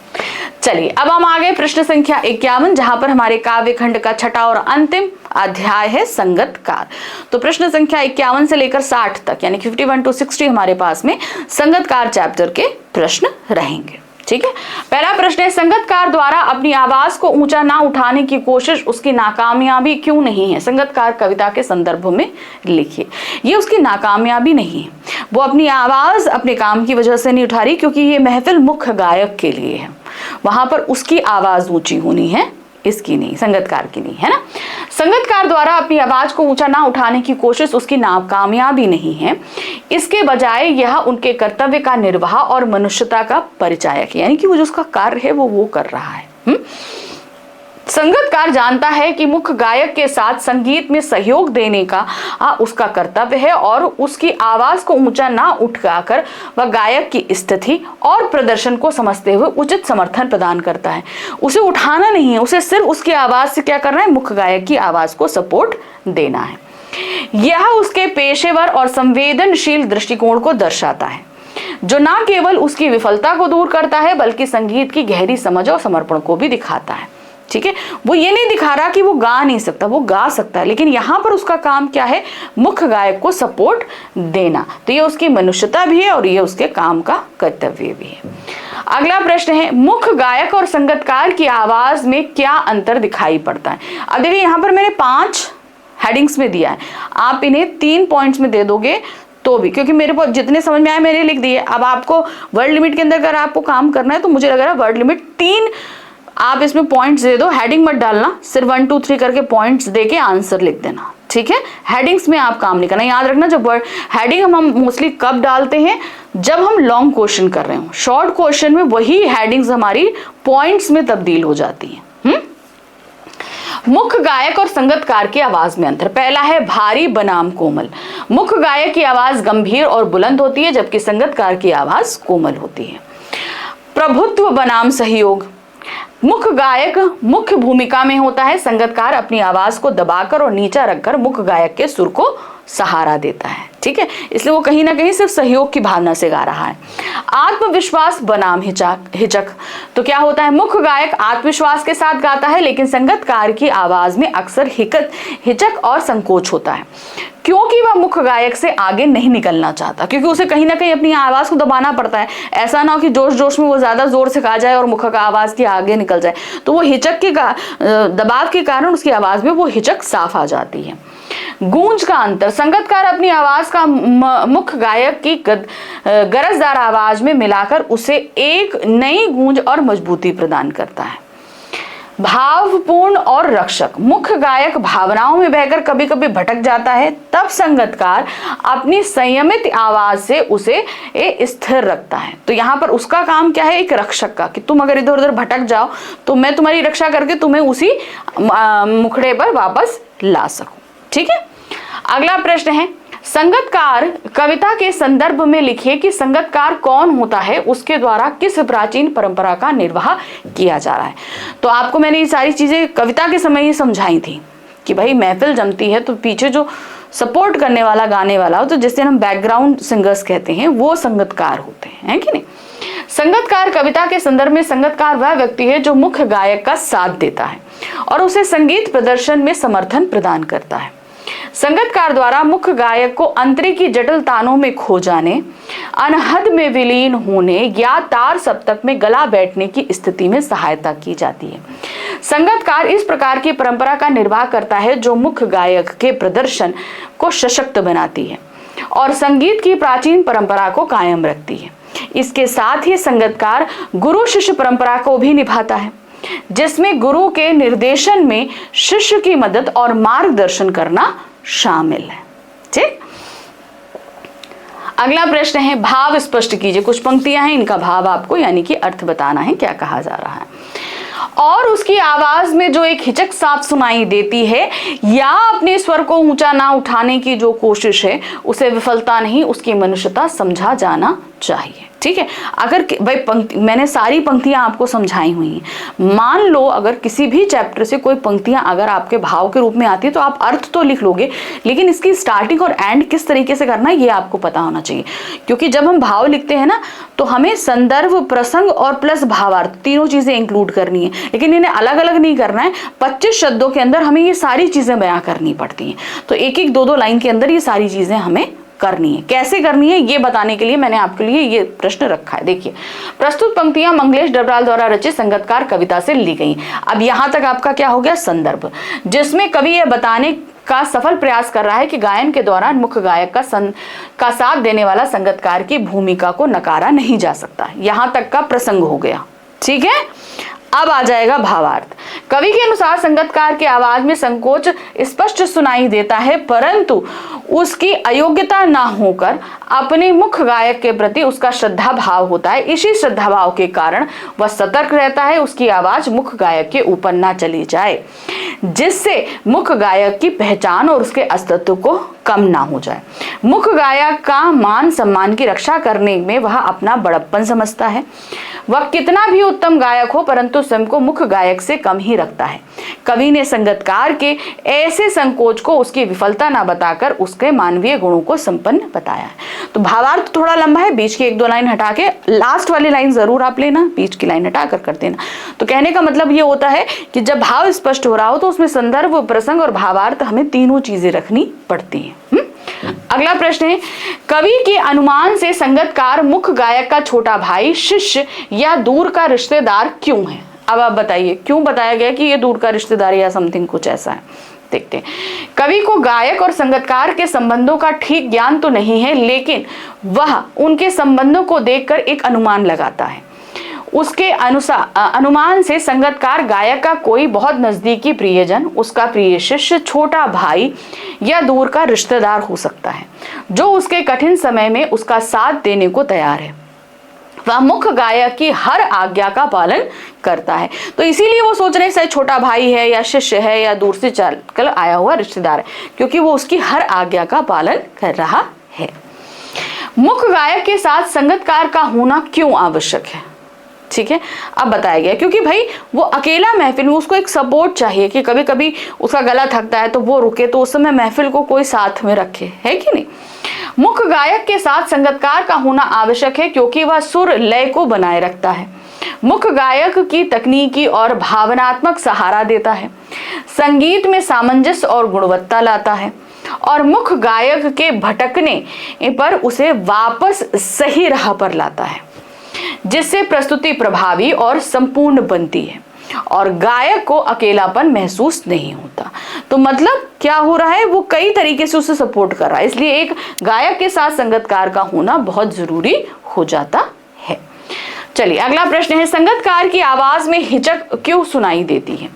चलिए अब हम आ गए प्रश्न संख्या 51, जहां पर हमारे काव्य खंड का छठा और अंतिम अध्याय है संगतकार। तो प्रश्न संख्या 51 से लेकर 60 तक यानी 51 to 60 हमारे पास में संगतकार चैप्टर के प्रश्न रहेंगे। ठीक है, पहला प्रश्न है, संगतकार द्वारा अपनी आवाज को ऊंचा ना उठाने की कोशिश उसकी नाकामयाबी क्यों नहीं है। संगतकार कविता के संदर्भ में लिखिए। ये उसकी नाकामयाबी नहीं है, वो अपनी आवाज अपने काम की वजह से नहीं उठा रही, क्योंकि ये महफिल मुख्य गायक के लिए है, वहां पर उसकी आवाज ऊंची होनी है, इसकी नहीं, संगतकार की नहीं, है ना। संगतकार द्वारा अपनी आवाज को ऊंचा ना उठाने की कोशिश उसकी नाकामयाबी नहीं है, इसके बजाय यह उनके कर्तव्य का निर्वाह और मनुष्यता का परिचायक है, यानी कि वो जो उसका कार्य है वो कर रहा है। संगतकार जानता है कि मुख्य गायक के साथ संगीत में सहयोग देने का उसका कर्तव्य है और उसकी आवाज को ऊंचा ना उठाकर वह गायक की स्थिति और प्रदर्शन को समझते हुए उचित समर्थन प्रदान करता है। उसे उठाना नहीं है, उसे सिर्फ उसकी आवाज से क्या करना है, मुख्य गायक की आवाज को सपोर्ट देना है। यह उसके पेशेवर और संवेदनशील दृष्टिकोण को दर्शाता है, जो न केवल उसकी विफलता को दूर करता है बल्कि संगीत की गहरी समझ और समर्पण को भी दिखाता है। ठीक है, वो ये नहीं दिखा रहा कि वो गा नहीं सकता, वो गा सकता है, लेकिन यहाँ पर उसका काम क्या है, मुख्य गायक को सपोर्ट देना। तो ये उसकी मनुष्यता भी है और ये उसके काम का कर्तव्य भी है। अगला प्रश्न है, मुख्य गायक और संगतकार की आवाज में क्या अंतर दिखाई पड़ता है। अब देखिए यहाँ पर मैंने 5 हेडिंग्स में दिया है, आप इन्हें 3 पॉइंट्स में दे दोगे तो भी, क्योंकि मेरे को जितने समझ में आए मैंने लिख दिए। अब आपको वर्ड लिमिट के अंदर अगर आपको काम करना है तो मुझे लग रहा है वर्ड लिमिट 3 आप इसमें पॉइंट्स दे दो, हेडिंग मत डालना, सिर्फ 1 2 3 करके पॉइंट्स देके आंसर लिख देना। ठीक है, हेडिंग्स में आप काम नहीं करना। याद रखना, जब वर्ड हेडिंग हम मोस्टली कब डालते हैं, जब हम लॉन्ग क्वेश्चन कर रहे हो। शॉर्ट क्वेश्चन में वही हेडिंग्स हमारी पॉइंट्स में तब्दील हो जाती हैं। मुख्य गायक और संगतकार की आवाज में अंतर। पहला है भारी बनाम कोमल। मुख्य गायक की आवाज गंभीर और बुलंद होती है, जबकि संगतकार की आवाज कोमल होती है। प्रभुत्व बनाम सहयोग। मुख्य गायक मुख्य भूमिका में होता है। संगतकार अपनी आवाज को दबाकर और नीचा रखकर मुख्य गायक के सुर को सहारा देता है। ठीक है, इसलिए वो कहीं ना कहीं सिर्फ सहयोग की भावना से गा रहा है। आत्मविश्वास बनाम हिचक। तो क्या होता है, मुख्य गायक आत्मविश्वास के साथ गाता है, लेकिन संगतकार की आवाज में अक्सर हिचक और संकोच होता है, क्योंकि वह मुख्य गायक से आगे नहीं निकलना चाहता, क्योंकि उसे कहीं ना कहीं अपनी आवाज को दबाना पड़ता है। ऐसा ना हो कि जोश जोश में वो ज्यादा जोर से गा जाए और मुख्य का आवाज की आगे निकल जाए, तो वो हिचक के दबाव के कारण उसकी आवाज में वो हिचक साफ आ जाती है। गूंज का अंतर। संगतकार अपनी आवाज का मुख्य गायक की गरजदार आवाज में मिलाकर उसे एक नई गूंज और मजबूती प्रदान करता है। भावपूर्ण और रक्षक। मुख्य गायक भावनाओं में बहकर कभी कभी भटक जाता है, तब संगतकार अपनी संयमित आवाज से उसे स्थिर रखता है। तो यहाँ पर उसका काम क्या है, एक रक्षक का, कि तुम अगर इधर उधर भटक जाओ तो मैं तुम्हारी रक्षा करके तुम्हें उसी मुखड़े पर वापस ला सकूं। ठीक है, अगला प्रश्न है, संगतकार कविता के संदर्भ में लिखिए कि संगतकार कौन होता है, उसके द्वारा किस प्राचीन परंपरा का निर्वाह किया जा रहा है। तो आपको मैंने ये सारी चीजें कविता के समय ही समझाई थी कि भाई महफिल जमती है तो पीछे जो सपोर्ट करने वाला, गाने वाला हो, तो जिसे हम बैकग्राउंड सिंगर्स कहते हैं, वो संगतकार होते हैं कि नहीं। संगतकार कविता के संदर्भ में संगतकार वह व्यक्ति है जो मुख्य गायक का साथ देता है और उसे संगीत प्रदर्शन में समर्थन प्रदान करता है। संगतकार द्वारा मुख्य गायक को अंतरे की जटिल तानों में खो जाने, अनहद में विलीन होने या तार सप्तक में गला बैठने की स्थिति में सहायता की जाती है। संगतकार इस प्रकार की परंपरा का निर्वाह करता है जो मुख्य गायक के प्रदर्शन को सशक्त बनाती है और संगीत की प्राचीन परंपरा को कायम रखती है। इसके साथ ही संगतकार गुरु शिष्य परंपरा को भी निभाता है, जिसमें गुरु के निर्देशन में शिष्य की मदद और मार्गदर्शन करना शामिल है। ठीक, अगला प्रश्न है, भाव स्पष्ट कीजिए। कुछ पंक्तियां हैं, इनका भाव आपको यानी कि अर्थ बताना है, क्या कहा जा रहा है। और उसकी आवाज में जो एक हिचक साफ सुनाई देती है या अपने स्वर को ऊंचा ना उठाने की जो कोशिश है, उसे विफलता नहीं, उसकी मनुष्यता समझा जाना चाहिए। ठीक है, अगर भाई पंक्ति, मैंने सारी पंक्तियां आपको समझाई हुई हैं। मान लो अगर किसी भी चैप्टर से कोई पंक्तियां अगर आपके भाव के रूप में आती है तो आप अर्थ तो लिख लोगे, लेकिन इसकी स्टार्टिंग और एंड किस तरीके से करना है ये आपको पता होना चाहिए। क्योंकि जब हम भाव लिखते हैं ना, तो हमें संदर्भ, प्रसंग और प्लस भावार्थ तीनों चीजें इंक्लूड करनी है, लेकिन इन्हें अलग अलग नहीं करना है। 25 शब्दों के अंदर हमें ये सारी चीजें बयां करनी पड़ती हैं, तो एक एक दो लाइन के अंदर ये सारी चीजें हमें करनी है। कैसे करनी है ये बताने के लिए मैंने आपके लिए ये प्रश्न रखा है। देखिए, प्रस्तुत पंक्तियां मंगलेश डबराल द्वारा रचित संगतकार कविता से ली गई। अब यहां तक आपका क्या हो गया, संदर्भ, जिसमें कवि यह बताने का सफल प्रयास कर रहा है कि गायन के दौरान मुख्य गायक का साथ देने वाला संगतकार की भूमिका को नकारा नहीं जा सकता। यहां तक का प्रसंग हो गया। ठीक है, अब आ जाएगा भावार्थ। कवि के अनुसार संगतकार की आवाज में संकोच स्पष्ट सुनाई देता है, परंतु उसकी अयोग्यता ना होकर अपने मुख्य गायक के प्रति उसका श्रद्धा भाव होता है। इसी श्रद्धा भाव के कारण वह सतर्क रहता है उसकी आवाज मुख्य गायक के ऊपर ना चली जाए, जिससे मुख्य गायक की पहचान और उसके अस्तित्व को कम ना हो जाए। मुख्य गायक का मान सम्मान की रक्षा करने में वह अपना बड़प्पन समझता है। वह कितना भी उत्तम गायक हो, परंतु स्वयं को मुख्य गायक से कम ही रखता है। कवि ने संगतकार के ऐसे संकोच को उसकी विफलता ना बताकर उसके मानवीय गुणों को संपन्न बताया है। तो भावार्थ थोड़ा लंबा है, बीच की एक दो लाइन हटा के लास्ट वाली लाइन जरूर आप लेना, बीच की लाइन हटा कर देना। तो कहने का मतलब ये होता है कि जब भाव स्पष्ट हो रहा हो तो उसमें संदर्भ, प्रसंग और भावार्थ हमें तीनों चीजें रखनी पड़ती है। अगला प्रश्न है, कवि के अनुमान से संगतकार मुख्य गायक का छोटा भाई, शिष्य या दूर का रिश्तेदार क्यों है। अब आप बताइए क्यों बताया गया कि ये दूर का रिश्तेदार या समथिंग कुछ ऐसा है। देखते हैं, कवि को गायक और संगतकार के संबंधों का ठीक ज्ञान तो नहीं है, लेकिन वह उनके संबंधों को देखकर एक अनुमान लगाता है। उसके अनुमान से संगतकार गायक का कोई बहुत नजदीकी प्रियजन, उसका प्रिय शिष्य, छोटा भाई या दूर का रिश्तेदार हो सकता है, जो उसके कठिन समय में उसका साथ देने को तैयार है। वह मुख्य गायक की हर आज्ञा का पालन करता है। तो इसीलिए वो सोच रहे हैं छोटा भाई है या शिष्य है या दूर से चलकर आया हुआ रिश्तेदार है, क्योंकि वो उसकी हर आज्ञा का पालन कर रहा है। मुख्य गायक के साथ संगतकार का होना क्यों आवश्यक है। ठीक है, अब बताया गया क्योंकि भाई वो अकेला महफिल में, उसको एक सपोर्ट चाहिए कि कभी कभी उसका गला थकता है तो वो रुके, तो उस समय महफिल को कोई साथ में रखे, है कि नहीं। मुख्य गायक के साथ संगतकार का होना आवश्यक है क्योंकि वह सुर लय को बनाए रखता है, मुख्य गायक की तकनीकी और भावनात्मक सहारा देता है, संगीत में सामंजस्य और गुणवत्ता लाता है और मुख्य गायक के भटकने पर उसे वापस सही राह पर लाता है, जिससे प्रस्तुति प्रभावी और संपूर्ण बनती है और गायक को अकेलापन महसूस नहीं होता। तो मतलब क्या हो रहा है, वो कई तरीके से उसे सपोर्ट कर रहा है, इसलिए एक गायक के साथ संगतकार का होना बहुत जरूरी हो जाता है। चलिए अगला प्रश्न है, संगतकार की आवाज में हिचक क्यों सुनाई देती है?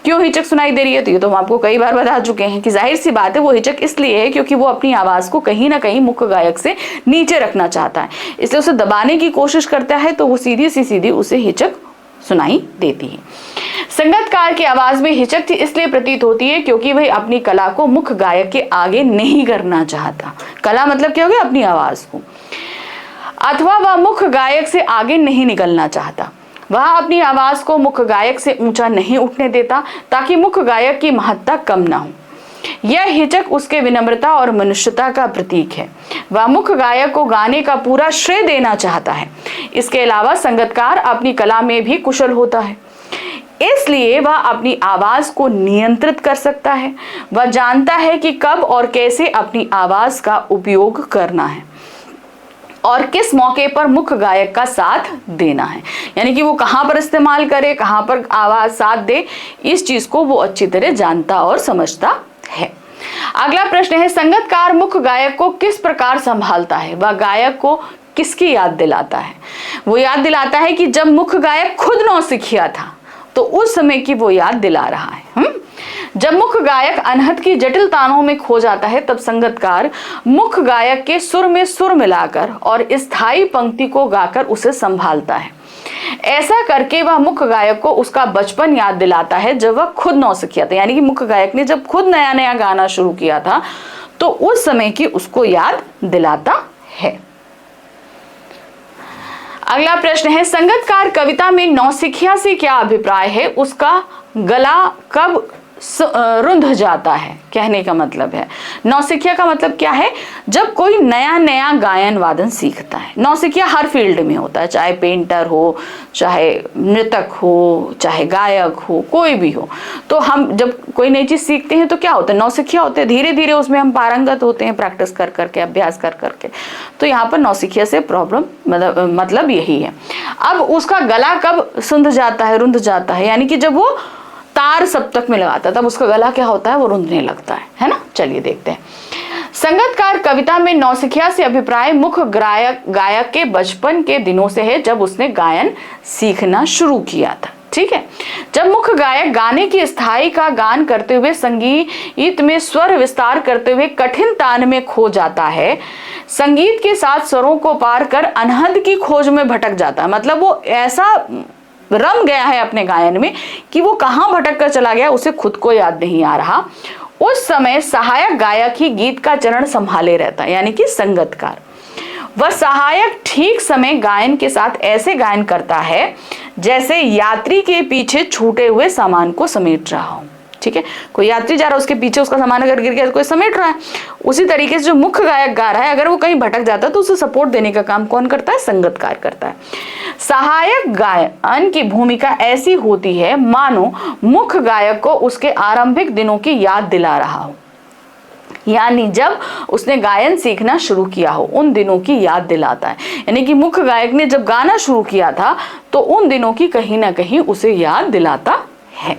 क्यों हिचक सुनाई दे रही है? तो ये तो हम आपको कई बार बता चुके हैं कि जाहिर सी बात है वो हिचक इसलिए है क्योंकि वो अपनी आवाज को कहीं ना कहीं मुख्य गायक से नीचे रखना चाहता है, इसलिए उसे दबाने की कोशिश करता है, तो वो सीधी उसे हिचक सुनाई देती है। संगतकार की आवाज में हिचक इसलिए प्रतीत होती है क्योंकि वह अपनी कला को मुख्य गायक के आगे नहीं करना चाहता। कला मतलब क्या हो गया? अपनी आवाज को, अथवा वह मुख्य गायक से आगे नहीं निकलना चाहता। वह अपनी आवाज को मुख्य गायक से ऊंचा नहीं उठने देता ताकि मुख्य गायक की महत्ता कम ना हो। यह हिचक उसके विनम्रता और मनुष्यता का प्रतीक है। वह मुख्य गायक को गाने का पूरा श्रेय देना चाहता है। इसके अलावा संगतकार अपनी कला में भी कुशल होता है, इसलिए वह अपनी आवाज को नियंत्रित कर सकता है। वह जानता है कि कब और कैसे अपनी आवाज का उपयोग करना है और किस मौके पर मुख्य गायक का साथ देना है, यानी कि वो कहां पर इस्तेमाल करे, कहां पर आवाज साथ दे, इस चीज को वो अच्छी तरह जानता और समझता है। अगला प्रश्न है, संगतकार मुख्य गायक को किस प्रकार संभालता है? वह गायक को किसकी याद दिलाता है? वो याद दिलाता है कि जब मुख्य गायक खुद नौसिखिया था तो उस समय की वो याद दिला रहा है। जब मुख्य गायक अनहद की जटिल तानों में खो जाता है तब संगतकार मुख्य गायक के सुर में सुर मिलाकर और स्थायी पंक्ति को गाकर उसे संभालता है। ऐसा करके वह मुख्य गायक को उसका बचपन याद दिलाता है जब वह खुद नौसिखिया था, यानी कि मुख्य गायक ने जब खुद नया नया गाना शुरू किया था तो उस समय की उसको याद दिलाता है। अगला प्रश्न है, संगतकार कविता में नौसिखिया से क्या अभिप्राय है? उसका गला कब रुंध जाता है, कहने का मतलब है। नौसिखिया का मतलब क्या है? जब कोई नया नया गायन वादन सीखता है। नौसिखिया हर फील्ड में होता है, चाहे पेंटर हो, चाहे नृतक हो, चाहे गायक हो, कोई भी हो। तो हम जब कोई नई चीज सीखते हैं तो क्या होता है? नौसिखिया होते हैं, धीरे धीरे उसमें हम पारंगत होते हैं, प्रैक्टिस कर करके, अभ्यास कर करके। तो यहाँ पर नौसिखिया से प्रॉब्लम मतलब यही है। अब उसका गला कब सुंध जाता है, रुंध जाता है, यानी कि जब वो तार सप्तक में लगाता है तब उसका गला क्या होता है? वो रुंधने लगता है ना। चलिए देखते हैं। संगतकार कविता में नौसिखिया से अभिप्राय मुख्य गायक के बचपन के दिनों से है, जब उसने गायन सीखना शुरू किया था। ठीक है, जब मुख्य गायक गाने की स्थाई का गान करते हुए संगीत में स्वर विस्तार करते हुए कठिन तान में खो जाता है, संगीत के साथ स्वरों को पार कर अनहद की खोज में भटक जाता है। मतलब वो ऐसा रम गया है अपने गायन में कि वो कहां भटक कर चला गया उसे खुद को याद नहीं आ रहा। उस समय सहायक गायक ही गीत का चरण संभाले रहता है, यानी कि संगतकार। वह सहायक ठीक समय गायन के साथ ऐसे गायन करता है जैसे यात्री के पीछे छूटे हुए सामान को समेट रहा हो। ठीक है, कोई यात्री जा रहा है, उसके पीछे उसका सामान अगर गिर गया तो कोई समेट रहा है। उसी तरीके से जो मुख्य गायक गा रहा है, अगर वो कहीं भटक जाता है तो उसे सपोर्ट देने का काम कौन करता है? संगतकार करता है। सहायक गायन की भूमिका ऐसी होती है मानो मुख्य गायक को उसके आरंभिक दिनों की याद दिला रहा हो, यानी जब उसने गायन सीखना शुरू किया हो उन दिनों की याद दिलाता है। यानी कि मुख्य गायक ने जब गाना शुरू किया था तो उन दिनों की कहीं ना कहीं उसे याद दिलाता है।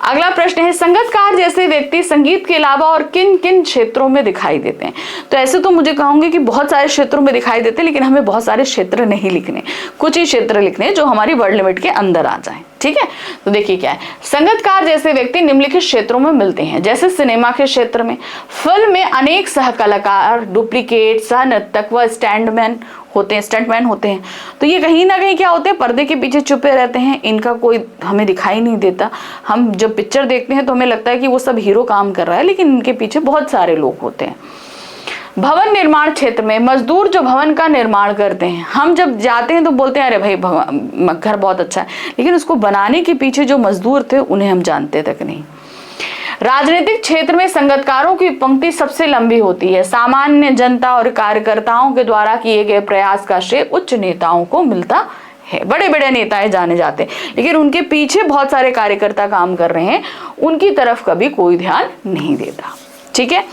अगला प्रश्न है, संगतकार जैसे व्यक्ति संगीत के अलावा और किन किन क्षेत्रों में दिखाई देते हैं? तो ऐसे तो मुझे कहूंगी कि बहुत सारे क्षेत्रों में दिखाई देते हैं, लेकिन हमें बहुत सारे क्षेत्र नहीं लिखने, कुछ ही क्षेत्र लिखने जो हमारी वर्ड लिमिट के अंदर आ जाए। ठीक है, तो देखिए क्या है, संगतकार जैसे व्यक्ति निम्नलिखित क्षेत्रों में मिलते हैं। जैसे सिनेमा के क्षेत्र में, फिल्म में अनेक सह कलाकार, डुप्लीकेट, सह नर्तक व स्टंटमैन होते हैं। तो ये कहीं ना कहीं क्या होते हैं? पर्दे के पीछे छुपे रहते हैं, इनका कोई हमें दिखाई नहीं देता। हम जब पिक्चर देखते हैं तो हमें लगता है कि वो सब हीरो काम कर रहा है, लेकिन इनके पीछे बहुत सारे लोग होते हैं। भवन निर्माण क्षेत्र में मजदूर जो भवन का निर्माण करते हैं, हम जब जाते हैं तो बोलते हैं अरे भाई घर बहुत अच्छा है, लेकिन उसको बनाने के पीछे जो मजदूर थे उन्हें हम जानते तक नहीं। राजनीतिक क्षेत्र में संगतकारों की पंक्ति सबसे लंबी होती है। सामान्य जनता और कार्यकर्ताओं के द्वारा किए गए प्रयास का श्रेय उच्च नेताओं को मिलता है। बड़े बड़े नेताएं जाने जाते हैं, लेकिन उनके पीछे बहुत सारे कार्यकर्ता काम कर रहे हैं, उनकी तरफ कभी कोई ध्यान नहीं देता। ठीक है,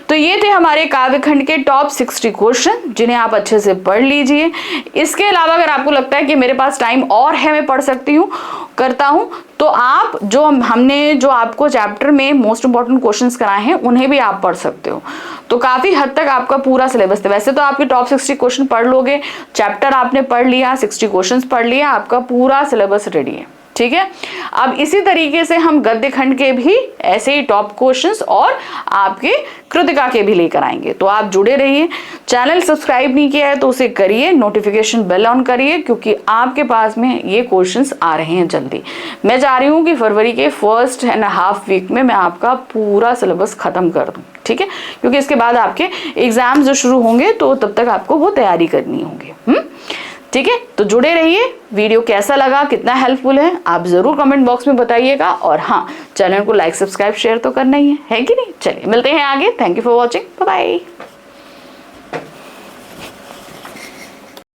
तो ये थे हमारे काव्यखंड के टॉप 60 क्वेश्चन, जिन्हें आप अच्छे से पढ़ लीजिए। इसके अलावा अगर आपको लगता है कि मेरे पास टाइम और है, मैं पढ़ सकती हूँ, करता हूँ, तो आप हमने जो आपको चैप्टर में मोस्ट इंपॉर्टेंट क्वेश्चंस कराए हैं उन्हें भी आप पढ़ सकते हो। तो काफी हद तक आपका पूरा सिलेबस है। वैसे तो आपके टॉप 60 क्वेश्चन पढ़ लोगे, चैप्टर आपने पढ़ लिया, 60 क्वेश्चंस पढ़ लिया, आपका पूरा सिलेबस रेडी है। ठीक है, अब इसी तरीके से हम गद्य खंड के भी ऐसे ही टॉप क्वेश्चंस और आपके कृतिका के भी लेकर आएंगे। तो आप जुड़े रहिए। चैनल सब्सक्राइब नहीं किया है तो उसे करिए, नोटिफिकेशन बेल ऑन करिए, क्योंकि आपके पास में ये क्वेश्चंस आ रहे हैं जल्दी। मैं चाह रही हूँ कि फरवरी के 1.5 वीक में मैं आपका पूरा सिलेबस खत्म कर दूँ। ठीक है, क्योंकि इसके बाद आपके एग्जाम्स जो शुरू होंगे तो तब तक आपको वो तैयारी करनी होगी। ठीक है, तो जुड़े रहिए। वीडियो कैसा लगा, कितना हेल्पफुल है, आप जरूर कमेंट बॉक्स में बताइएगा। और हाँ, चैनल को लाइक, सब्सक्राइब, शेयर तो करना ही है कि नहीं। चलिए मिलते हैं आगे। Thank you for watching, bye bye.